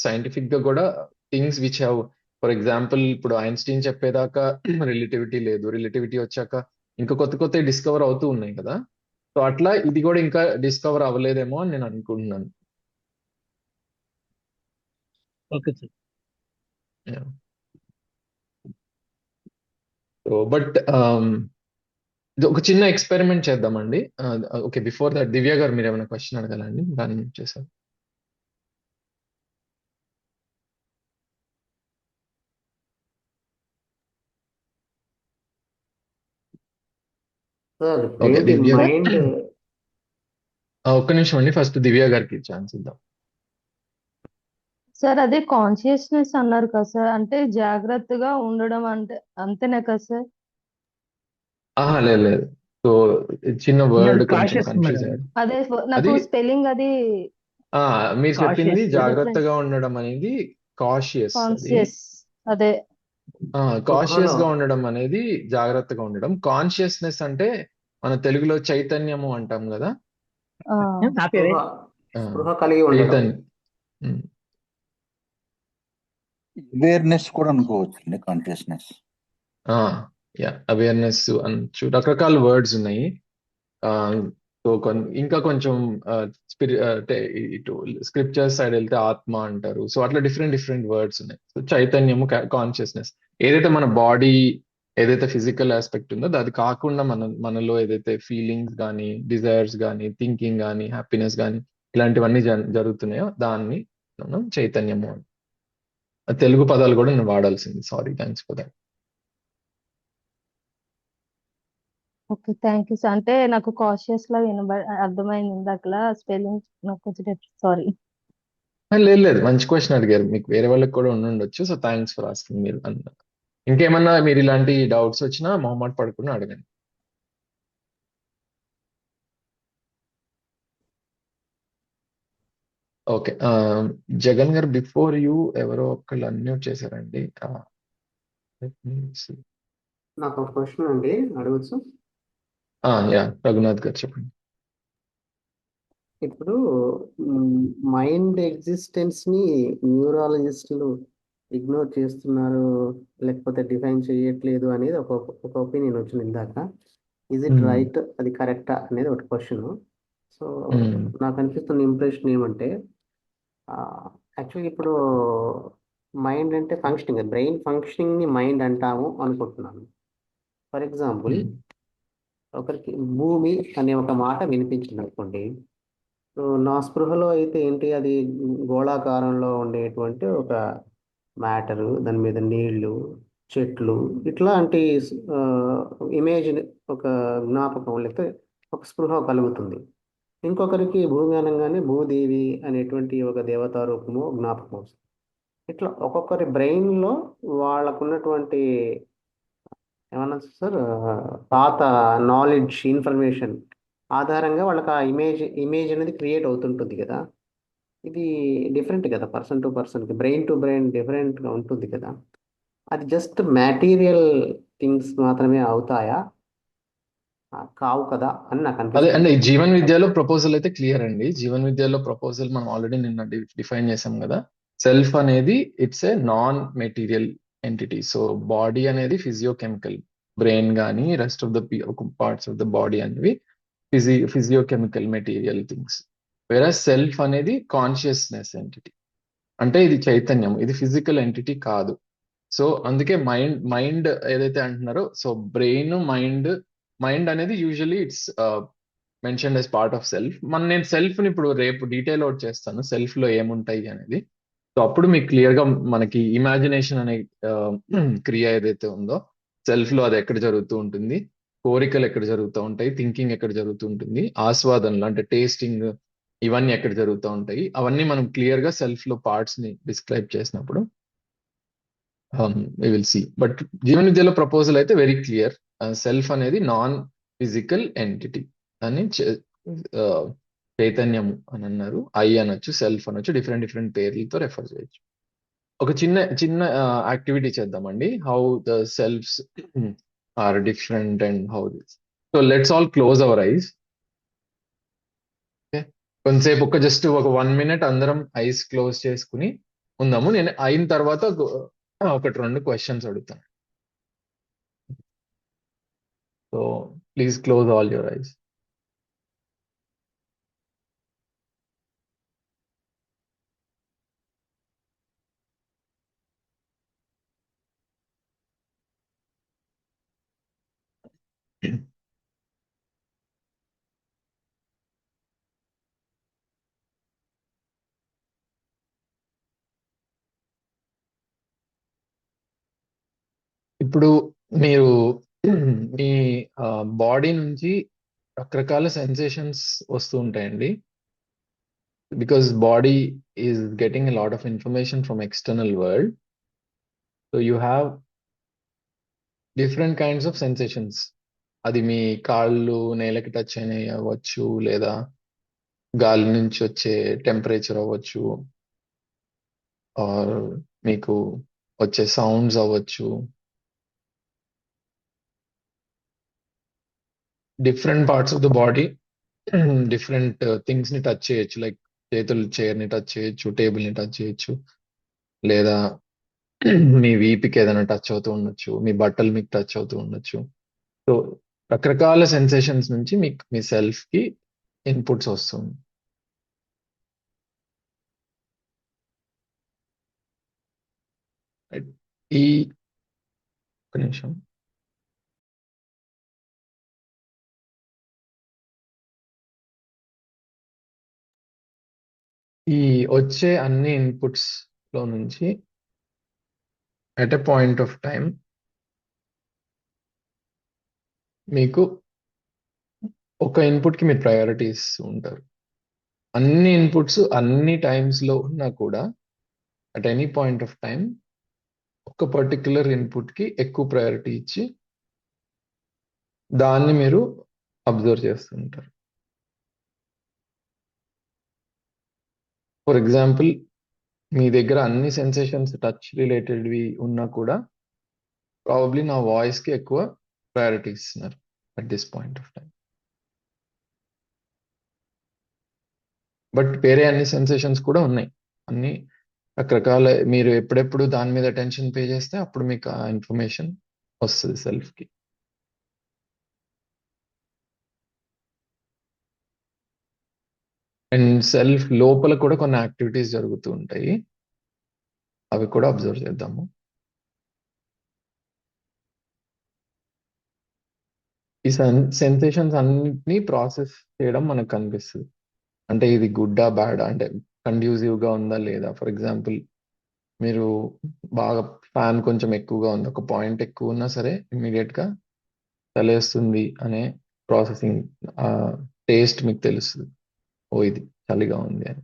Scientific గా కూడా things which have, for example ఇప్పుడు ఐన్స్టీన్ చెప్పేదాకా రిలేటివిటీ లేదు, రిలేటివిటీ వచ్చాక ఇంకా కొత్త కొత్త డిస్కవర్ అవుతూ ఉన్నాయి కదా. సో అట్లా ఇది కూడా ఇంకా డిస్కవర్ అవ్వలేదేమో అని నేను అనుకుంటున్నాను. Okay sir. సో బట్ ఒక చిన్న ఎక్స్పెరిమెంట్ చేద్దామండి. ఓకే, బిఫోర్ దట్ దివ్య గారు మీరు ఏమైనా క్వశ్చన్ అడగాలండి, దాన్ని చేశారు. సార్ ఓకే ఏంటి దివ్య గారు, మైండ్? ఒక్క నిమిషం అండి, ఫస్ట్ దివ్య గారికి ఛాన్స్ ఇద్దాం. సార్ అదే కాన్షియస్నెస్ అన్నారు కదా సార్, అంటే జాగ్రత్తగా ఉండడం అంటే అంతేనా కదా సార్? లేదు లేదు, సో చిన్న వర్డ్ కొంచెం కాషియస్ కన్ఫ్యూజ్ మేడం. అయ్యారు. అదే నాకు అది స్పెల్లింగ్ అది మీరు చెప్పింది కాషియస్ జాగ్రత్తగా ఉండడం అనేది కాషియస్, అది కాన్షియస్ అదే కాషియస్ స్పృహలో గా ఉండడం అనేది జాగ్రత్తగా ఉండడం. కాన్షియస్నెస్ అంటే మన తెలుగులో చైతన్యము అంటాం కదా. ఆ, నా స్పృహ పేరే స్పృహ కలిగి ఉండడం. చైతన్యం. ఉమ్. అవేర్నెస్ కూడా అనుకోవచ్చు కాన్షియస్నెస్. యా, అవేర్నెస్ అనొచ్చు, రకరకాల వర్డ్స్ ఉన్నాయి. సో ఇంకా కొంచెం ఇటు స్క్రిప్చర్స్ సైడ్ వెళ్తే ఆత్మ అంటారు. సో అట్లా డిఫరెంట్ డిఫరెంట్ వర్డ్స్ ఉన్నాయి. సో చైతన్యము, కాన్షియస్నెస్, ఏదైతే మన బాడీ ఏదైతే ఫిజికల్ ఆస్పెక్ట్ ఉందో అది కాకుండా మనలో ఏదైతే ఫీలింగ్స్ కానీ, డిజైర్స్ కానీ, థింకింగ్ కానీ, హ్యాపీనెస్ కానీ ఇలాంటివన్నీ జరుగుతున్నాయో దాన్ని మనం చైతన్యము అని. తెలుగు పదాలు కూడా నేను వాడాల్సింది, sorry, thanks for that. Okay thank you sir. అంటే నాకు కాషియస్ లా అర్థమైంది ఇందాకలా, స్పెల్లింగ్ నాకు కొంచెం సారీ. లేదు లేదు, మంచి క్వశ్చన్ అడిగారు, మీకు వేరే వాళ్ళకి కూడా ఉండొచ్చు. So thanks for asking. మీరు ఇంకేమన్నా మీరు ఇలాంటి డౌట్స్ వచ్చినా మొహమాట పడకుండా అడగండి. ఓకే, జగన్ గారు బిఫోర్ యూ ఎవరో ఒకళ్ళు అన్మ్యూట్ చేశారండి. let me see. నాకు ఒక క్వశ్చన్ అండి, అడగచ్చు? యా, రఘునాథ్ గారు చెప్పండి. ఇప్పుడు మైండ్ ఎగ్జిస్టెన్స్ ని న్యూరాలజిస్టులు ఇగ్నోర్ చేస్తున్నారు, లేకపోతే డిఫైన్ చేయట్లేదు అనేది ఒక ఒపీనియన్ వచ్చింది ఇందాక. Is it right? అది కరెక్టా అనేది ఒక క్వశ్చన్. సో నాకు అనిపిస్తున్న ఇంప్రెషన్ ఏమంటే, యాక్చువల్లీ ఇప్పుడు మైండ్ అంటే ఫంక్షనింగ్, బ్రెయిన్ ఫంక్షనింగ్ ని మైండ్ అంటాము అనుకుంటున్నాను. ఫర్ ఎగ్జాంపుల్, ఒకరికి భూమి అనే ఒక మాట వినిపించింది అనుకోండి. సో నా స్పృహలో అయితే ఏంటి, అది గోళాకారంలో ఉండేటువంటి ఒక మ్యాటరు, దాని మీద నీళ్లు, చెట్లు, ఇట్లాంటి ఇమేజ్, ఒక జ్ఞాపకం లేకపోతే ఒక స్పృహ కలుగుతుంది. ఇంకొకరికి భూమి అనగానే భూదేవి అనేటువంటి ఒక దేవతా రూపము జ్ఞాపకం వస్తుంది. ఇట్లా ఒక్కొక్కరి బ్రెయిన్లో వాళ్ళకున్నటువంటి ఏమన్నా సార్ పాత నాలెడ్జ్, ఇన్ఫర్మేషన్ ఆధారంగా వాళ్ళకి ఆ ఇమేజ్ అనేది క్రియేట్ అవుతుంటుంది కదా. ఇది డిఫరెంట్ కదా, పర్సన్ టు పర్సన్కి, బ్రెయిన్ టు బ్రెయిన్ డిఫరెంట్గా ఉంటుంది కదా. అది జస్ట్ మ్యాటీరియల్ థింగ్స్ మాత్రమే అవుతాయా, కావు కదా అని నాకు అదే అనిపిస్తుంది. అంటే జీవన్ విద్యలో ప్రపోజల్ అయితే క్లియర్ అండి. జీవన్ విద్యలో ప్రపోజల్ మనం ఆల్రెడీ నిన్న డిఫైన్ చేసాం కదా. సెల్ఫ్ అనేది it's a non material entity. So body అనేది ఫిజియోకెమికల్, బ్రెయిన్ కానీ rest of the parts of the body అనేవి ఫిజియోకెమికల్ మెటీరియల్ థింగ్స్. వేరే సెల్ఫ్ అనేది కాన్షియస్నెస్ ఎంటిటీ, అంటే ఇది చైతన్యం, ఇది ఫిజికల్ ఎంటిటీ కాదు. సో అందుకే మైండ్ ఏదైతే అంటున్నారో, సో బ్రెయిన్ మైండ్ అనేది usually it's mention as part of self. నేను సెల్ఫ్ ని ఇప్పుడు రేపు డీటెయిల్ అవుట్ చేస్తాను, సెల్ఫ్ లో ఏముంటాయి అనేది. సో అప్పుడు మీకు క్లియర్ గా మనకి ఇమాజినేషన్ అనే క్రియ ఏదైతే ఉందో సెల్ఫ్ లో అది ఎక్కడ జరుగుతూ ఉంటుంది, కోరికలు ఎక్కడ జరుగుతూ ఉంటాయి, థింకింగ్ ఎక్కడ జరుగుతూ ఉంటుంది, ఆస్వాదనలు అంటే టేస్టింగ్ ఇవన్నీ ఎక్కడ జరుగుతూ ఉంటాయి, అవన్నీ మనం క్లియర్ గా సెల్ఫ్ లో పార్ట్స్ ని డిస్క్రైబ్ చేసినప్పుడు వి విల్ సి. బట్ జీవన విద్యలో ప్రపోజల్ అయితే వెరీ క్లియర్. సెల్ఫ్ అనేది నాన్ ఫిజికల్ ఎంటిటీ అని చైతన్యము అని అన్నారు. ఐ అనొచ్చు, సెల్ఫ్ అనొచ్చు, డిఫరెంట్ డిఫరెంట్ పేర్లతో రెఫర్ చేయొచ్చు. ఒక చిన్న చిన్న యాక్టివిటీ చేద్దామండి. How the selfs are different and how this. So let's all close our eyes. కొంతసేపు జస్ట్ ఒక 1 minute అందరం ఐస్ క్లోజ్ చేసుకుని ఉందాము. నేను అయిన తర్వాత ఒకటి 2 క్వశ్చన్స్ అడుగుతాను. So please close all your eyes. ఇప్పుడు మీరు మీ బాడీ నుంచి రకరకాల సెన్సేషన్స్ వస్తూ ఉంటాయండి. Because body is getting a lot of information from external world. So you have different kinds of sensations. అది మీ కాళ్ళు నేలకి టచ్ అయినాయి అవ్వచ్చు, లేదా గాలి నుంచి వచ్చే టెంపరేచర్ అవ్వచ్చు, ఆర్ మీకు వచ్చే సౌండ్స్ అవ్వచ్చు. Different parts of the body different things ని టచ్ చేయొచ్చు. లైక్ చేతులు చైర్ ని టచ్ చేయొచ్చు, టేబుల్ ని టచ్ చేయొచ్చు, లేదా మీ వీపుకి ఏదైనా టచ్ అవుతూ ఉండొచ్చు, మీ బట్టలు మీకు టచ్ అవుతూ ఉండొచ్చు. సో రకరకాల సెన్సేషన్స్ నుంచి మీకు మీ సెల్ఫ్ కి ఇన్పుట్స్ వస్తుంది. Right? ఈ ఒక నిమిషం. ఈ వచ్చే అన్ని ఇన్పుట్స్ లో నుంచి at a point of time మీకు ఒక ఇన్పుట్ కి మీరు ప్రయారిటీస్ ఉంటారు. అన్ని ఇన్పుట్స్ అన్ని టైమ్స్ లో ఉన్నా కూడా at any point of time ఒక పర్టిక్యులర్ ఇన్పుట్ కి ఎక్కువ ప్రయారిటీ ఇచ్చి దాన్ని మీరు అబ్జర్వ్ చేస్తుంటారు. ఫర్ ఎగ్జాంపుల్, మీ దగ్గర అన్ని సెన్సేషన్స్ టచ్ రిలేటెడ్వి ఉన్నా కూడా ప్రాబబ్లీ నా వాయిస్ కి ఎక్కువ ప్రయారిటీ ఇస్తున్నారు at this point of time. But వేరే అన్ని సెన్సేషన్స్ కూడా ఉన్నాయి. అన్ని రకరకాల, మీరు ఎప్పుడెప్పుడు దాని మీద అటెన్షన్ పే చేస్తే అప్పుడు మీకు ఆ ఇన్ఫర్మేషన్ వస్తుంది సెల్ఫ్ కి. అండ్ సెల్ఫ్ లోపల కూడా కొన్ని యాక్టివిటీస్ జరుగుతూ ఉంటాయి, అవి కూడా అబ్జర్వ్ చేద్దాము. ఈ సెన్సేషన్స్ అన్నిటినీ ప్రాసెస్ చేయడం మనకు కనిపిస్తుంది. అంటే ఇది గుడ్డా బ్యాడా, అంటే కండ్యూసివ్ గా ఉందా లేదా. ఫర్ ఎగ్జాంపుల్, మీరు బాగా ఫ్యాన్ కొంచెం ఎక్కువగా ఉంది, ఒక పాయింట్ ఎక్కువ ఉన్నా సరే ఇమ్మీడియట్ గా చలేస్తుంది అనే ప్రాసెసింగ్ టేస్ట్ మీకు తెలుస్తుంది, ఓ ఇది చలిగా ఉంది అని.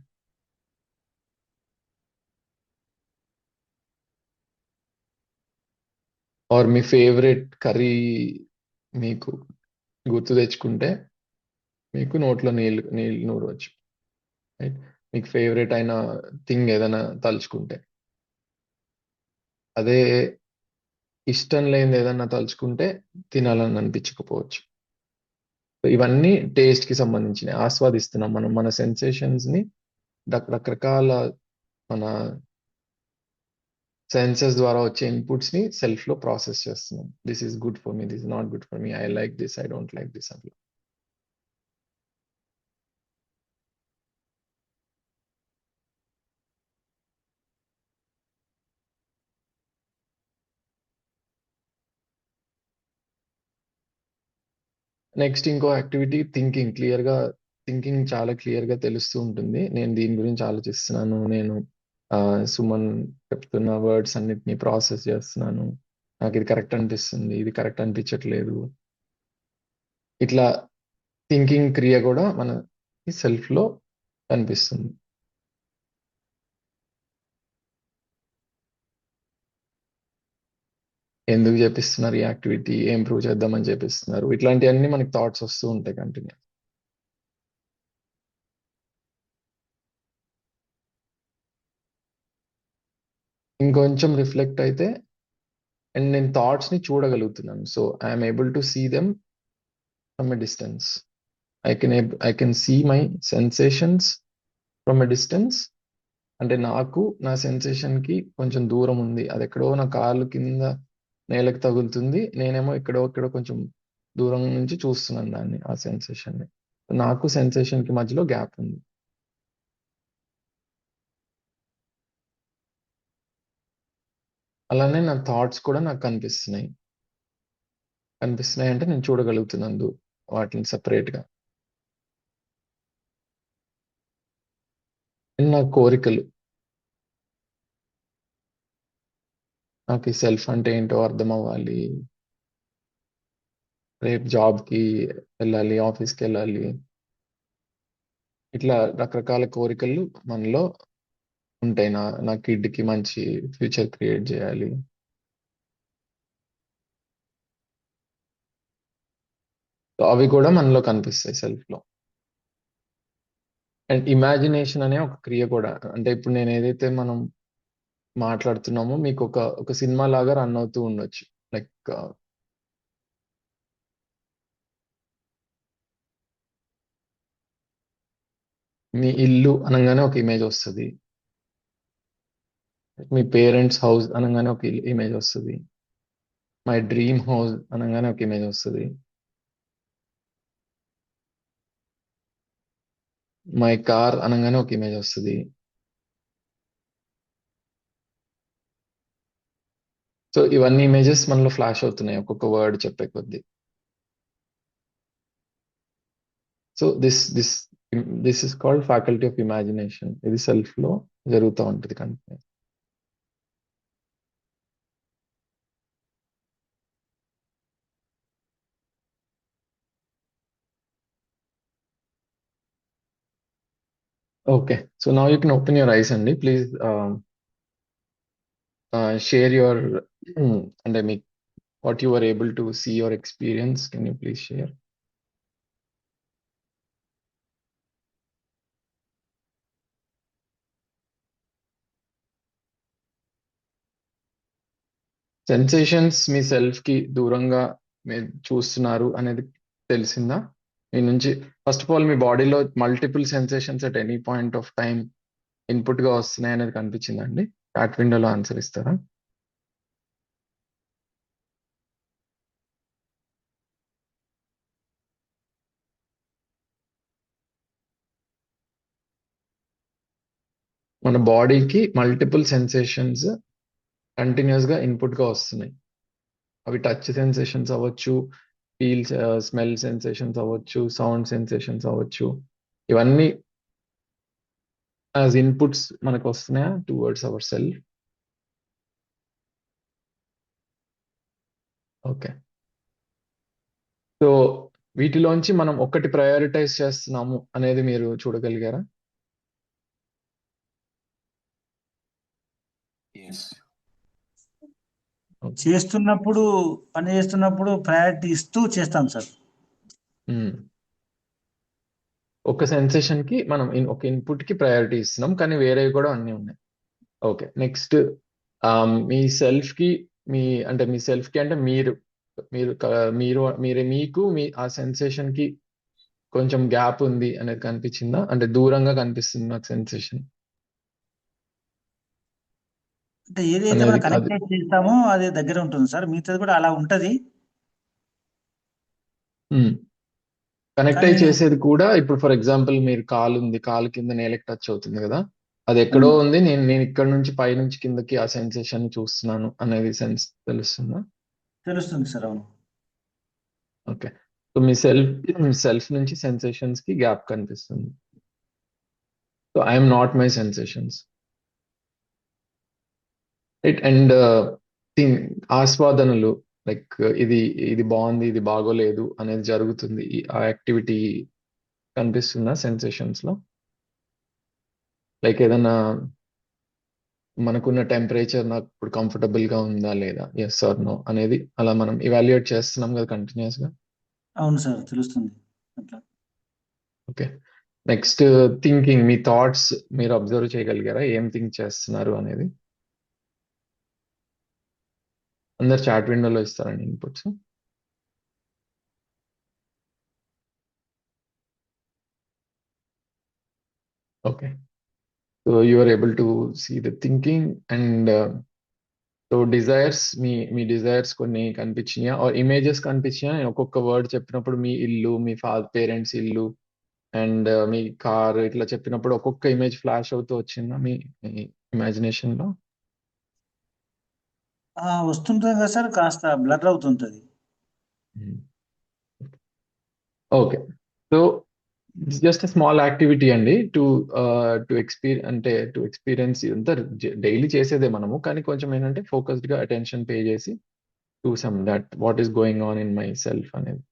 ఆర్ మీ ఫేవరెట్ కర్రీ మీకు గుర్తు తెచ్చుకుంటే మీకు నోట్లో నీళ్ళు నూరవచ్చు. రైట్? మీకు ఫేవరెట్ అయిన థింగ్ ఏదైనా తలుచుకుంటే, అదే ఇష్టం లేనిది ఏదన్నా తలుచుకుంటే తినాలని అనిపించకపోవచ్చు. ఇవన్నీ టేస్ట్ కి సంబంధించినవి, ఆస్వాదిస్తున్నాం మనం మన సెన్సేషన్స్ ని రకరకాల మన సెన్సెస్ ద్వారా వచ్చే ఇన్పుట్స్ ని సెల్ఫ్ లో ప్రాసెస్ చేస్తున్నాం. This is good for me, this is not good for me, I like this, I don't like this అట్లా. నెక్స్ట్ ఇంకో యాక్టివిటీ థింకింగ్. థింకింగ్ చాలా క్లియర్ గా తెలుస్తూ ఉంటుంది. నేను దీని గురించి ఆలోచిస్తున్నాను, నేను సుమన్ చెప్తున్న వర్డ్స్ అన్నిటిని ప్రాసెస్ చేస్తున్నాను, నాకు ఇది కరెక్ట్ అనిపిస్తుంది, ఇది కరెక్ట్ అనిపించట్లేదు. ఇట్లా థింకింగ్ క్రియ కూడా మన సెల్ఫ్ లో కనిపిస్తుంది. ఎందుకు చేపిస్తున్నారు ఈ యాక్టివిటీ, ఏం ప్రూవ్ చేద్దామని చేపిస్తున్నారు, ఇట్లాంటివన్నీ మనకి థాట్స్ వస్తూ ఉంటాయి కంటిన్యూ. ఇంకొంచెం రిఫ్లెక్ట్ అయితే అండ్ నేను థాట్స్ ని చూడగలుగుతున్నాను. So I'm able to see them from a distance. I can see my sensations from a distance. అంటే నాకు నా సెన్సేషన్ కి కొంచెం దూరం ఉంది, అది ఎక్కడో నా కాళ్ళు కింద నేలకు తగులుతుంది, నేనేమో ఎక్కడో కొంచెం దూరం నుంచి చూస్తున్నాను దాన్ని, ఆ సెన్సేషన్ ని. నాకు సెన్సేషన్ కి మధ్యలో గ్యాప్ ఉంది. అలానే నా థాట్స్ కూడా నాకు కనిపిస్తున్నాయి అంటే నేను చూడగలుగుతున్నాను వాటిని separate గా. అండ్ నా కోరికలు, నాకు ఈ సెల్ఫ్ అంటే ఏంటో అర్థం అవ్వాలి, రేపు జాబ్కి వెళ్ళాలి, ఆఫీస్కి వెళ్ళాలి, ఇట్లా రకరకాల కోరికలు మనలో ఉంటాయి. నా కిడ్కి మంచి ఫ్యూచర్ క్రియేట్ చేయాలి. సో అవి కూడా మనలో కనిపిస్తాయి సెల్ఫ్ లో. అండ్ ఇమాజినేషన్ అనే ఒక క్రియ కూడా, అంటే ఇప్పుడు నేను ఏదైతే మనం మాట్లాడుతున్నామో మీకు ఒక సినిమా లాగా రన్ అవుతూ ఉండొచ్చు. లైక్ మీ ఇల్లు అనగానే ఒక ఇమేజ్ వస్తుంది, మీ పేరెంట్స్ హౌస్ అనగానే ఒక ఇమేజ్ వస్తుంది, మై డ్రీమ్ హౌస్ అనగానే ఒక ఇమేజ్ వస్తుంది, మై కార్ అనగానే ఒక ఇమేజ్ వస్తుంది. సో ఇవన్నీ ఇమేజెస్ మనలో ఫ్లాష్ అవుతున్నాయి ఒక్కొక్క వర్డ్ చెప్పే కొద్దీ. So this is called faculty of imagination. ఇది సెల్ఫ్ లో జరుగుతూ ఉంటుంది continue. Okay, so now you can open your eyes అండి. ప్లీజ్ షేర్ యువర్ అంటే మీ what you were able to see or experience. Can you please share? Sensations me self కి దూరంగా మీరు చూస్తున్నారు అనేది తెలిసిందా మీ నుంచి? ఫస్ట్ ఆఫ్ ఆల్ మీ బాడీలో multiple sensations at any point of time input గా వస్తున్నాయి అనేది కనిపించిందా అండి? చాట్ విండోలో ఆన్సర్ ఇస్తారా? మన బాడీకి మల్టిపుల్ సెన్సేషన్స్ కంటిన్యూస్ గా ఇన్పుట్ గా వస్తున్నాయి. అవి టచ్ సెన్సేషన్స్ అవ్వచ్చు, ఫీల్ స్మెల్ సెన్సేషన్స్ అవ్వచ్చు, సౌండ్ సెన్సేషన్స్ అవ్వచ్చు. ఇవన్నీ యాజ్ ఇన్పుట్స్ మనకు వస్తున్నాయా towards our self? Okay, so వీటిలోంచి మనం ఒక్కటి ప్రయారిటైజ్ చేస్తున్నాము అనేది మీరు చూడగలిగారా? పని చేస్తున్నప్పుడు ప్రయారిటీ ఇస్తూ చేస్తాం సార్. ఒక సెన్సేషన్ కి మనం ఒక ఇన్పుట్ కి ప్రయారిటీ ఇస్తున్నాం, కానీ వేరేవి కూడా అన్నీ ఉన్నాయి. ఓకే, నెక్స్ట్ మీ సెల్ఫ్ కి అంటే మీ సెల్ఫ్ కి అంటే మీరు మీకు మీ ఆ సెన్సేషన్ కి కొంచెం గ్యాప్ ఉంది అనేది కనిపించిందా? అంటే దూరంగా కనిపిస్తుంది నాకు సెన్సేషన్ అంటే ఏదైతే మనం అనేది. అది కనెక్ట్ చేస్తామో అది దగ్గర ఉంటుంది సార్, మిగతాది కూడా అలా ఉంటది. కనెక్ట్ కానీ అయ్యి చేసేది కూడా ఇప్పుడు ఫర్ ఎగ్జాంపుల్ మీరు కాలు ఉంది, కాలు కింద నేలకు టచ్ అవుతుంది కదా, అది ఎక్కడో ఉంది, నేను ఇక్కడ నుంచి పై నుంచి కిందకి ఆ సెన్సేషన్ చూస్తున్నాను అనేది సెన్స్ తెలుస్తుందా? తెలుస్తుంది సార్. అవును. ఓకే. సో మీ సెల్ఫ్ నుంచి సెన్సేషన్స్ కి గ్యాప్ కనిపిస్తుంది. So I'm not my sensations it. And ఆస్వాదనలు లైక్ ఇది ఇది బాగుంది, ఇది బాగోలేదు అనేది జరుగుతుంది. ఆ యాక్టివిటీ కనిపిస్తుందా సెన్సేషన్స్ లో? లైక్ ఏదైనా మనకున్న టెంపరేచర్ నాకు ఇప్పుడు కంఫర్టబుల్ గా ఉందా లేదా, ఎస్ ఆర్ నో అనేది అలా మనం ఇవాల్యుయేట్ చేస్తున్నాం కదా కంటిన్యూస్ గా. అవును సార్, తెలుస్తుంది అట్లా. ఓకే. నెక్స్ట్ థింకింగ్, మీ థాట్స్ మీరు అబ్జర్వ్ చేయగలిగారా ఏం థింక్ చేస్తున్నారు అనేది? అందరు చాట్ విండోలో ఇస్తారండి inputs. Okay. So you are able to see the thinking and so desires, మీ డిజైర్స్ కొన్ని కనిపించినాయా ఆర్ ఇమేజెస్ కనిపించినాయా? నేను ఒక్కొక్క వర్డ్ చెప్పినప్పుడు మీ ఇల్లు, మీ పేరెంట్స్ ఇల్లు అండ్ మీ కార్ ఇట్లా చెప్పినప్పుడు ఒక్కొక్క ఇమేజ్ ఫ్లాష్ అవుతూ వచ్చిందా మీ ఇమాజినేషన్ లో? వస్తుంటుంది కదా సార్, కాస్త బ్లర్ అవుతుంటది. Okay. So just small activity అండి టు ఎక్స్పీరియన్స్ ఇదంతా డైలీ చేసేదే మనము, కానీ కొంచెం ఏంటంటే ఫోకస్డ్ గా అటెన్షన్ పే చేసి చూసాం that what is going on in my self అనేది.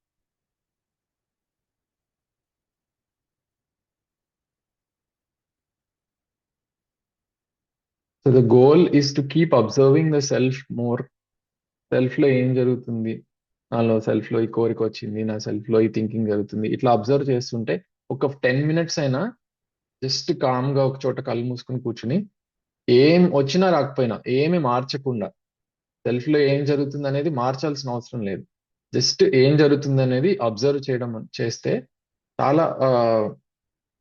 So the goal is to keep observing the self more. Self లో ఏం జరుగుతుంది, నాలో సెల్ఫ్ లో ఈ కోరిక వచ్చింది, నా సెల్ఫ్ లో ఈ థింకింగ్ జరుగుతుంది, ఇట్లా అబ్జర్వ్ చేస్తుంటే ఒక 10 minutes అయినా జస్ట్ కామ్ గా ఒక చోట కళ్ళు మూసుకుని కూర్చుని ఏం వచ్చినా రాకపోయినా ఏమి మార్చకుండా సెల్ఫ్ లో ఏం జరుగుతుంది అనేది మార్చాల్సిన అవసరం లేదు, జస్ట్ ఏం జరుగుతుంది అనేది అబ్జర్వ్ చేయడం చేస్తే చాలా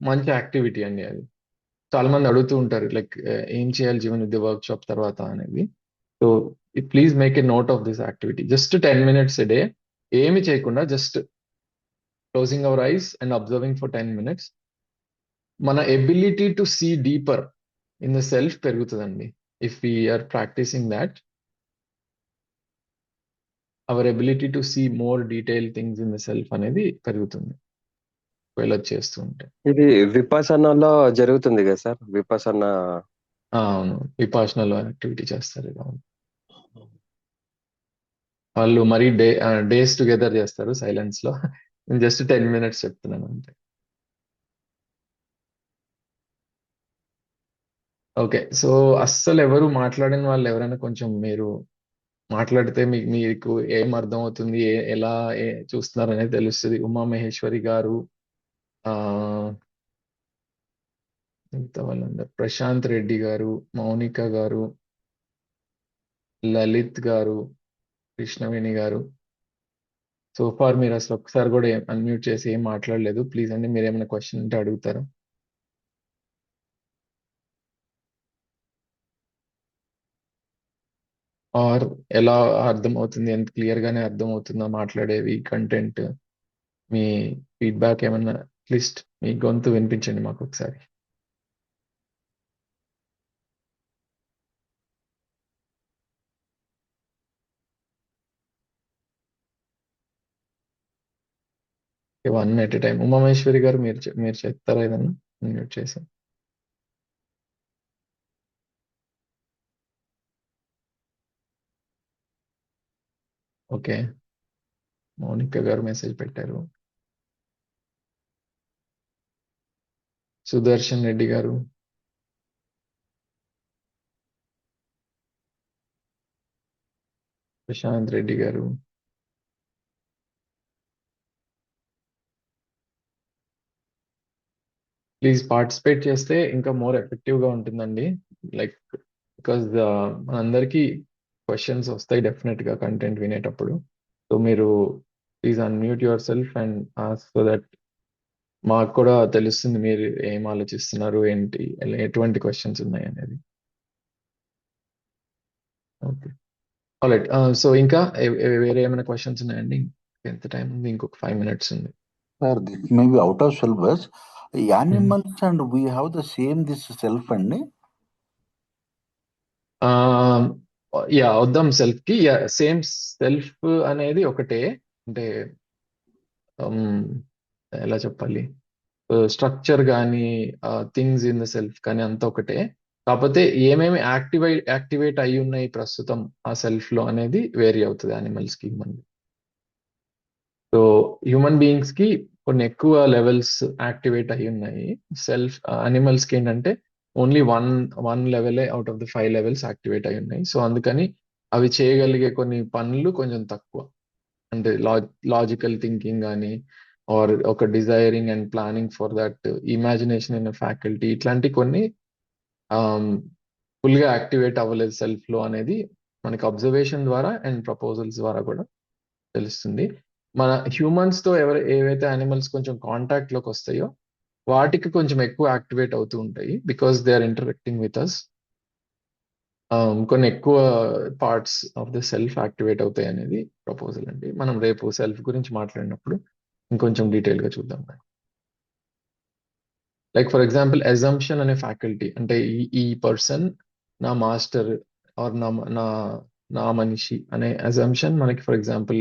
మంచి యాక్టివిటీ అండి అది. చాలా మంది అడుగుతూ ఉంటారు లైక్ ఏం చేయాలి జీవన్ విద్య వర్క్ షాప్ తర్వాత అనేది. So please make a note of this activity. Just 10 minutes a day ఏమి చేయకుండా just closing our eyes and observing for 10 minutes. మన ability to see deeper in the self పెరుగుతుందండి. If we're practising that, our ability to see more detail things in the self అనేది పెరుగుతుంది ఒకవేళ చేస్తూ ఉంటే. ఇది విపసనలో జరుగుతుంది కదా సార్, విపసన. అవును, విపాసనలో యాక్టివిటీ చేస్తారు ఇలా. వాళ్ళు మరీ డేస్ టుగెదర్ చేస్తారు సైలెన్స్ లో. నేను జస్ట్ 10 minutes చెప్తున్నాను అంతే. ఓకే. సో అస్సలు ఎవరు మాట్లాడిన వాళ్ళు ఎవరైనా కొంచెం మీరు మాట్లాడితే మీకు ఏం అర్థం అవుతుంది, ఎలా చూస్తున్నారు అనేది తెలుస్తుంది. ఉమామహేశ్వరి గారు, ఆ మిగతా వాళ్ళందరూ, ప్రశాంత్ రెడ్డి గారు, మౌనిక గారు, లలిత్ గారు, కృష్ణవేణి గారు. సో ఫార్ మీరు అసలు ఒక్కసారి కూడా అన్మ్యూట్ చేసి ఏం మాట్లాడలేదు. ప్లీజ్ అండి, మీరు ఏమైనా క్వశ్చన్ ఉంటే అడుగుతారా? ఆర్ ఎలా అర్థం అవుతుంది, ఎంత క్లియర్ గానే అర్థం అవుతుందా మాట్లాడేవి కంటెంట్? మీ ఫీడ్బ్యాక్ ఏమన్నా అట్లీస్ట్ మీ గొంతు వినిపించండి మాకు ఒకసారి. One at a time. Umameshwari garu మీరు చెప్తారా ఏదన్నా మ్యూట్ చేసి? ఓకే. మౌనిక గారు మెసేజ్ పెట్టారు. సుదర్శన్ రెడ్డి గారు, ప్రశాంత్ రెడ్డి గారు, ప్లీజ్ పార్టిసిపేట్ చేస్తే ఇంకా మోర్ ఎఫెక్టివ్ గా ఉంటుందండి. లైక్ బికాజ్ మనందరికీ క్వశ్చన్స్ వస్తాయి డెఫినెట్ గా కంటెంట్ వినేటప్పుడు. సో మీరు please unmute your self and ask so that మాకు కూడా తెలుస్తుంది మీరు ఏం ఆలోచిస్తున్నారు, ఏంటి, ఎటువంటి క్వశ్చన్స్ ఉన్నాయి అనేది. Okay, alright. సో ఇంకా వేరే ఏమైనా క్వశ్చన్స్ ఉన్నాయండి? ఎంత టైం ఉంది? ఇంకొక 5 minutes ఉంది. Sir, this may be out of syllabus. Animals and we have the same this self అండి. యా, వద్దాం సెల్ఫ్ కి. యా, సేమ్ సెల్ఫ్ అనేది ఒకటే. అంటే ఎలా చెప్పాలి, స్ట్రక్చర్ కానీ థింగ్స్ ఇన్ ద సెల్ఫ్ కానీ అంతా ఒకటే. కాకపోతే ఏమేమి యాక్టివేట్ అయి ఉన్నాయి ప్రస్తుతం ఆ సెల్ఫ్ లో అనేది వేరీ అవుతుంది యానిమల్స్ కి, హ్యూమన్. సో హ్యూమన్ బీయింగ్స్ కి కొన్ని ఎక్కువ లెవెల్స్ యాక్టివేట్ అయి ఉన్నాయి. అనిమల్స్ కి ఏంటంటే ఓన్లీ వన్ లెవెలే out of the 5 levels activate అయి ఉన్నాయి. సో అందుకని అవి చేయగలిగే కొన్ని పనులు కొంచెం తక్కువ. అంటే లాజికల్ థింకింగ్ కానీ, ఆర్ ఒక desiring and planning for that, imagination in faculty, ఇట్లాంటి కొన్ని ఫుల్ గా యాక్టివేట్ అవ్వలేదు సెల్ఫ్ లో అనేది మనకి అబ్జర్వేషన్ ద్వారా అండ్ ప్రపోజల్స్ ద్వారా కూడా తెలుస్తుంది. మన హ్యూమన్స్ తో ఏవైతే యానిమల్స్ కొంచెం కాంటాక్ట్ లోకి వస్తాయో వాటికి కొంచెం ఎక్కువ యాక్టివేట్ అవుతూ ఉంటాయి, because they are interacting with us. కొన్ని ఎక్కువ parts of the self activate అవుతాయి అనేది ప్రపోజల్ అండి. మనం రేపు సెల్ఫ్ గురించి మాట్లాడినప్పుడు ఇంకొంచెం డీటెయిల్ గా చూద్దాం. లైక్ ఫర్ ఎగ్జాంపుల్ అజంప్షన్ అనే ఫ్యాకల్టీ, అంటే ఈ పర్సన్ నా మాస్టర్ ఆర్ నా నా మనిషి అనే అజంప్షన్ మనకి ఫర్ ఎగ్జాంపుల్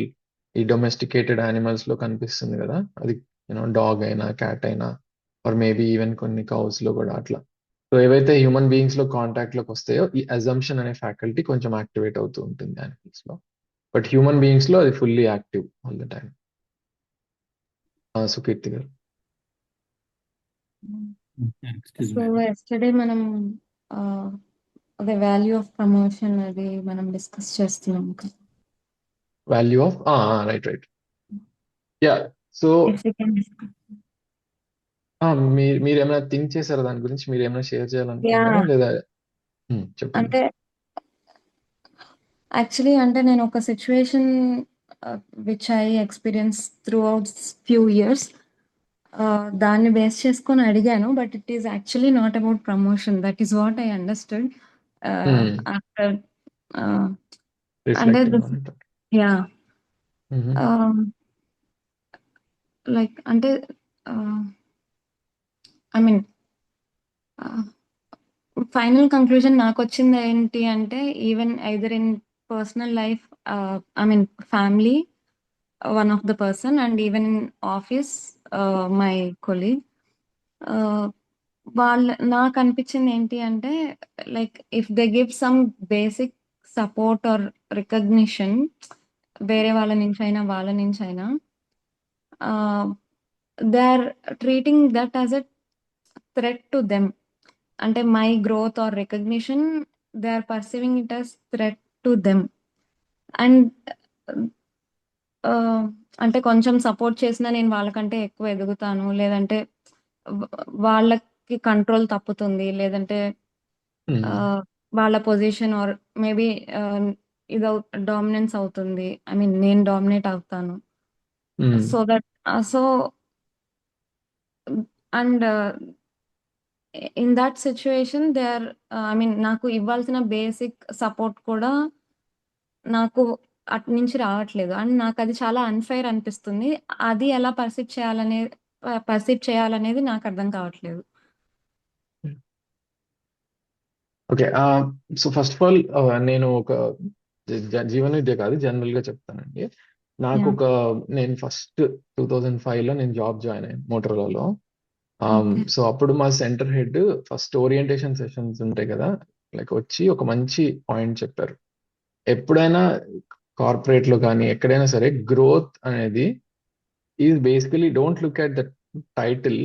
ఈ డొమెస్టికేటెడ్ యానిమల్స్ లో కనిపిస్తుంది కదా. అది డాగ్ అయినా, క్యాట్ అయినా, ఆర్ మేబీ ఈవెన్ కొన్ని కౌస్ లో కూడా అట్లా. సో ఏవైతే హ్యూమన్ బీయింగ్స్ లో కాంటాక్ట్ లోకి వస్తాయో ఈ అజంప్షన్ అనే ఫ్యాకల్టీ కొంచెం యాక్టివేట్ అవుతూ ఉంటుంది యానిమల్స్ లో. బట్ హ్యూమన్ బీయింగ్స్ లో అది fully active all the time. Sukeerthi garu. Excuse so me. Yesterday మనం అదే వాల్యూ ఆఫ్ ప్రమోషన్ అది మనం డిస్కస్ చేస్తున్నాం కదా. Value of right. Yeah, so If we can discuss. మీరు ఏమైనా థింక్ చేశారా దాని గురించి? మీరు ఏమైనా షేర్ చేయాలనుకుంటున్నారా Yeah, లేదా? చెప్పండి. అంటే యాక్చువల్లీ అంటే నేను ఒక situation which I experience throughout few years, దాన్ని బేస్ చేసుకొని అడిగాను. But it is actually not about promotion. That is what I understood after అంటే reflecting on it. Yeah like అంటే ఐ మీన్ ఫైనల్ కంక్లూజన్ నాకు వచ్చింది ఏంటి అంటే, even either in personal life, I mean family, one of the person, and even in office, my colleague, నాకు అనిపించింది ఏంటి అంటే, like if they give some basic support or recognition వేరే వాళ్ళ నుంచి అయినా they are treating that as a threat to them. అంటే my growth or recognition, they are perceiving it as threat to them. And అంటే కొంచెం support చేసినా నేను వాళ్ళకంటే ఎక్కువ ఎదుగుతాను, లేదంటే వాళ్ళకి కంట్రోల్ తప్పుతుంది, లేదంటే వాళ్ళ పొజిషన్ ఆర్ మేబీ ఇది డామినెన్స్ అవుతుంది. ఐ మీన్ నేను డామినేట్ అవుతాను. So that and in that situation they are, I mean నాకు ఇవ్వాల్సిన బేసిక్ సపోర్ట్ కూడా నాకు అటు నుంచి రావట్లేదు. అండ్ నాకు అది చాలా అన్‌ఫెయిర్ అనిపిస్తుంది. అది ఎలా పర్సీవ్ చేయాలనేది నాకు అర్థం కావట్లేదు. Okay. So first of all నేను ఒక జీవన విద్య కాదు, జనరల్ గా చెప్తానండి. నాకు నేను ఫస్ట్ 2005 లో నేను జాబ్ జాయిన్ అయ్యాను మోటరోలాలో. సో అప్పుడు మా centre head first orientation sessions ఉంటాయి కదా, లైక్ వచ్చి ఒక మంచి పాయింట్ చెప్పారు. ఎప్పుడైనా కార్పొరేట్ లో కానీ ఎక్కడైనా సరే గ్రోత్ అనేది is basically don't look at the title,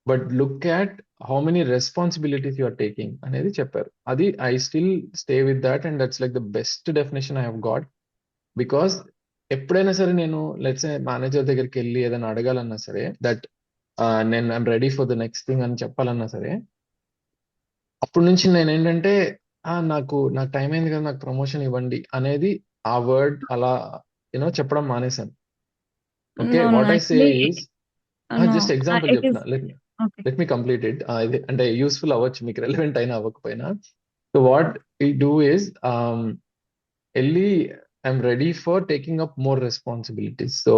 but look at how many responsibilities you are taking అనేది చెప్పారు. అది I still stay with that and that's like the best definition I have got. Because ఎప్పుడైనా సరే నేను let's manager దగ్గరికి వెళ్ళి ఏదైనా అడగాలన్నా సరే, దట్ నేను I'm ready for the next thing అని చెప్పాలన్నా సరే, అప్పటి నుంచి నేను ఏంటంటే నాకు టైం అయింది కదా, నాకు ప్రమోషన్ ఇవ్వండి అనేది ఆ వర్డ్ అలా చెప్పడం మానేశాను. Okay, what I say is no just example it is చెప్తున్నా. Okay. Let me complete it. ఇది అంటే యూస్ఫుల్ అవ్వచ్చు, మీకు రెలవెంట్ అయినా అవ్వకపోయినా. So what we do is వెళ్ళి I'm ready for taking up more responsibilities. So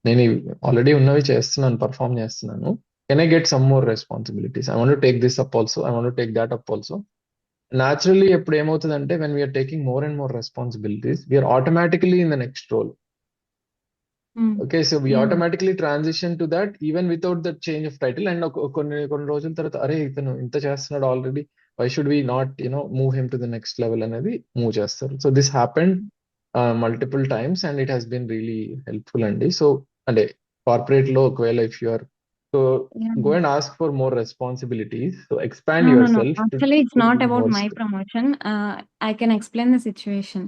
నేను ఆల్రెడీ ఉన్నవి చేస్తున్నాను, పర్ఫామ్ చేస్తున్నాను. Can I get some more responsibilities? I want take this up also, I want take that up also. Naturally, ఎప్పుడు ఏమవుతుందంటే when we are taking more and more responsibilities, we are automatically in the next role. Okay, so we automatically transition to that even without the change of title. And కొన్ని రోజుల తర్వాత అరే ఇతను ఇంత చేస్తున్నాడు already, why should we not move him to the next level అనేది move చేస్తారు. So this happened multiple times and it has been really helpful అండి. సో అంటే కార్పొరేట్ లో ఒకవేళ if you are go and ask for more responsibilities, so expand No. yourself to Actually, it's not do about more my stuff. promotion. I can explain the situation.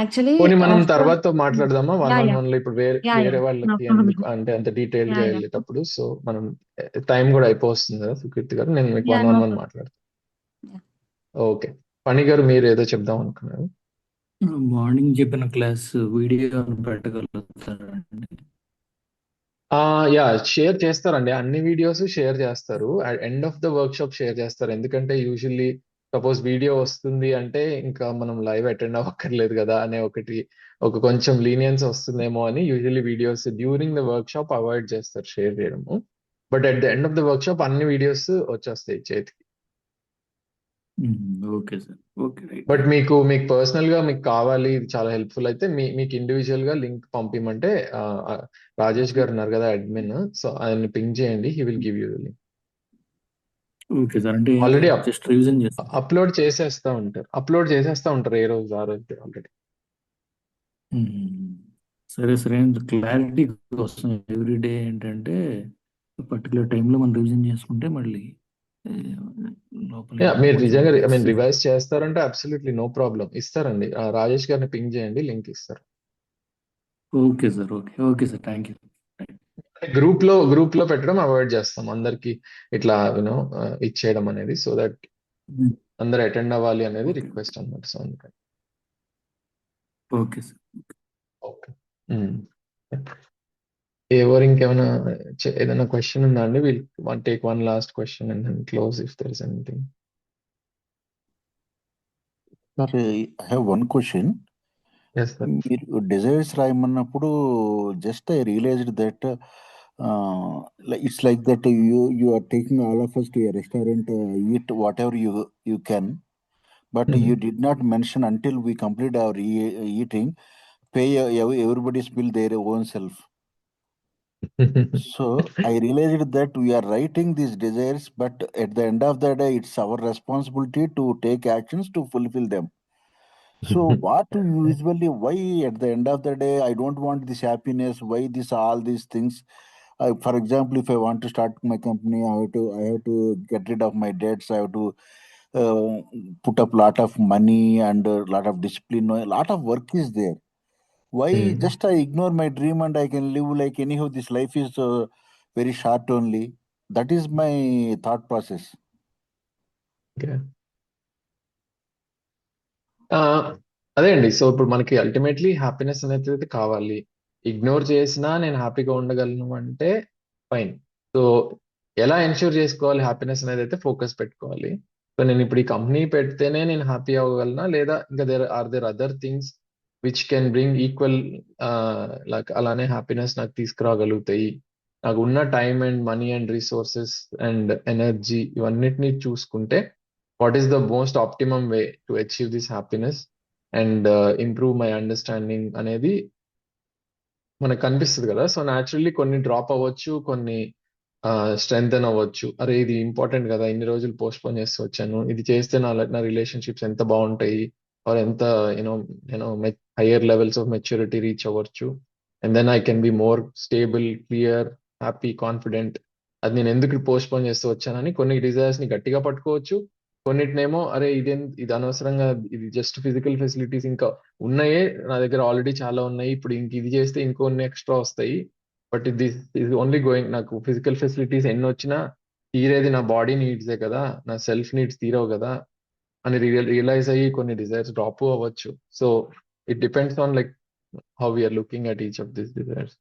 Actually, పోనీ మనం after తర్వాత మాట్లాడదామా, yeah. లో ఇప్పుడు Yeah. వేరే No వాళ్ళకి problem. అంటే అంత డీటెయిల్ గా Yeah. వెళ్ళేటప్పుడు. సో మనం టైం కూడా అయిపోతుంది కదా సుకీర్తి గారు, నేను మీకు Yeah, one no one problem. మాట్లాడతాను. Yeah. ఓకే, ఫణి గారు మీరు ఏదో చెప్దాం అనుకున్నారు. మార్నింగ్ చెప్పిన క్లాస్ వీడియో పెట్టగలుగుతారండి? యా, షేర్ చేస్తారండి, అన్ని వీడియోస్ షేర్ చేస్తారు. End of the work shop share చేస్తారు. ఎందుకంటే యూజువల్లీ సపోజ్ వీడియో వస్తుంది అంటే ఇంకా మనం లైవ్ అటెండ్ అవ్వక్కర్లేదు కదా అనే ఒక కొంచెం లీనియన్స్ వస్తుందేమో అని usually videos during the work shop avoid చేస్తారు షేర్ చేయడము. But at the end of the work shop అన్ని వీడియోస్ వచ్చేస్తాయి చేతికి. Okay sir, okay, right. But మీకు పర్సనల్ గా మీకు కావాలి, ఇది చాలా హెల్ప్ఫుల్ అయితే మీకు ఇండివిజువల్ గా లింక్ పంపిమంటే రాజేష్ గారు ఉన్నారు కదా అడ్మిన్, సో ఆయన్ని పింగ్ చేయండి, he will give you the link. Okay sir, అంటే ఆల్రెడీ జస్ట్ రివిజన్ చేస్తాను. అప్లోడ్ చేసేస్తా ఉంటారు ఏ రోజు ఆ రోజు ఆల్రెడీ. సరే సరే, క్లారిటీ కోసం ఎవ్రీ డే ఏంటంటే పర్టికులర్ టైంలో మనం రివిజన్ చేసుకుంటే మళ్ళీ లోపల మీరు నిజంగా కొంచెం రివైజ్ చేస్తారంటే అబ్సల్యూట్లీ నో ప్రాబ్లం, ఇస్తారండి. రాజేష్ గారిని పింగ్ చేయండి, లింక్ ఇస్తారు. Okay sir, okay sir, thank you. Group లో పెట్టడం అవాయిడ్ చేస్తాం అందరికి, ఇట్లా ఇచ్చేయడం అనేది, సో దట్ అందరు అటెండ్ అవ్వాలి అనేది రిక్వెస్ట్ అన్నమాట. సో అందుకని ఓకే సార్. ఓకే, ఎవరు ఇంకేమైనా ఏదైనా క్వశ్చన్ ఉందా అండి? Will take one last question and then close if there is anything. Sir, I have one question. మీరు డిజైర్స్ రాయమన్నప్పుడు just I realized that it's like that you are taking all of us to a restaurant, eat whatever you can, but you did not mention until we complete our eating, pay everybody's bill their own self. So I realized that we are writing these desires, but at the end of the day it's our responsibility to take actions to fulfill them. So what usually, why at the end of the day I don't want this happiness, why all these things? For example, if I want to start my company, I have to get rid of my debts. I have to put up lot of money and a lot of discipline. A lot of work is there. Why just I ignore my dream and I can live like anyhow? This life is very short only. That is my thought process. Okay. అదే అండి, so ఇప్పుడు మనకి ultimately happiness అనేది అయితే కావాలి. Ignore చేసినా నేను హ్యాపీగా ఉండగలను అంటే ఫైన్. సో ఎలా ఎన్ష్యూర్ చేసుకోవాలి హ్యాపీనెస్ అనేది అయితే ఫోకస్ పెట్టుకోవాలి. సో నేను ఇప్పుడు ఈ కంపెనీ పెడితేనే నేను హ్యాపీ అవ్వగలనా, లేదా ఇంకా there other things which can bring equal like అలానే హ్యాపీనెస్ నాకు తీసుకురాగలుగుతాయి. నాకు ఉన్న time and money and resources and energy ఇవన్నిటిని చూసుకుంటే what is the most optimum way to achieve this happiness and improve my understanding అనేది మనకు కనిపిస్తుంది కదా. సో న్యాచురల్లీ కొన్ని డ్రాప్ అవ్వచ్చు, కొన్ని స్ట్రెంగ్తెన్ అవ్వచ్చు. అరే ఇది ఇంపార్టెంట్ కదా, ఇన్ని రోజులు పోస్ట్ పోన్ చేస్తూ వచ్చాను, ఇది చేస్తే నా రిలేషన్షిప్స్ ఎంత బాగుంటాయి, ఆర్ ఎంత నేను higher levels of maturity reach అవ్వచ్చు, and then I can be more stable, clear, happy, confident. అది నేను ఎందుకు పోస్ట్ పోన్ చేస్తూ వచ్చానని కొన్ని డిజైర్స్ ని గట్టిగా పట్టుకోవచ్చు. కొన్నిటినేమో అరే ఇది అనవసరంగా, ఇది జస్ట్ ఫిజికల్ ఫెసిలిటీస్ ఇంకా ఉన్నాయే నా దగ్గర ఆల్రెడీ చాలా ఉన్నాయి, ఇప్పుడు ఇది చేస్తే ఇంకొన్ని ఎక్స్ట్రా వస్తాయి, బట్ ఇది ఓన్లీ గోయింగ్, నాకు ఫిజికల్ ఫెసిలిటీస్ ఎన్ని వచ్చినా తీరేది నా బాడీ నీడ్సే కదా, నా సెల్ఫ్ నీడ్స్ తీరవు కదా అని రియలైజ్ అయ్యి కొన్ని డిజైర్స్ డ్రాప్ అవ్వచ్చు. So it depends on like how we are looking at each of this desires.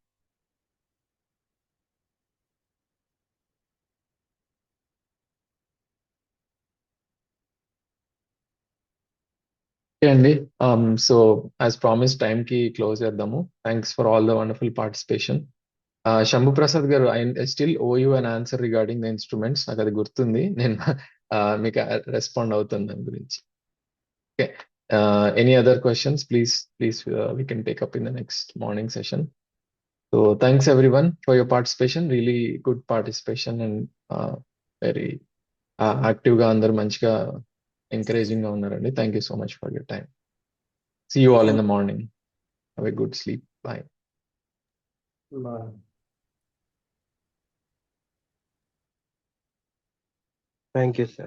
Okay అండి. సో యాజ్ ప్రామిస్ టైం కి క్లోజ్ చేద్దాము. Thanks for all the wonderful participation. Shambhu Prasad garu, I still owe you an answer regarding the instruments. నాకు అది గుర్తుంది. నేను మీకు respond అవుతాను దాని గురించి. Okay. Any other questions please we can take up in the next morning session. So thanks everyone for your participation. Really good participation and very active గా అందరు మంచిగా encouraging గా ఉన్నారండి. Thank you so much for your time. See you all in the morning. Have a good sleep. Bye. Bye. Thank you, sir.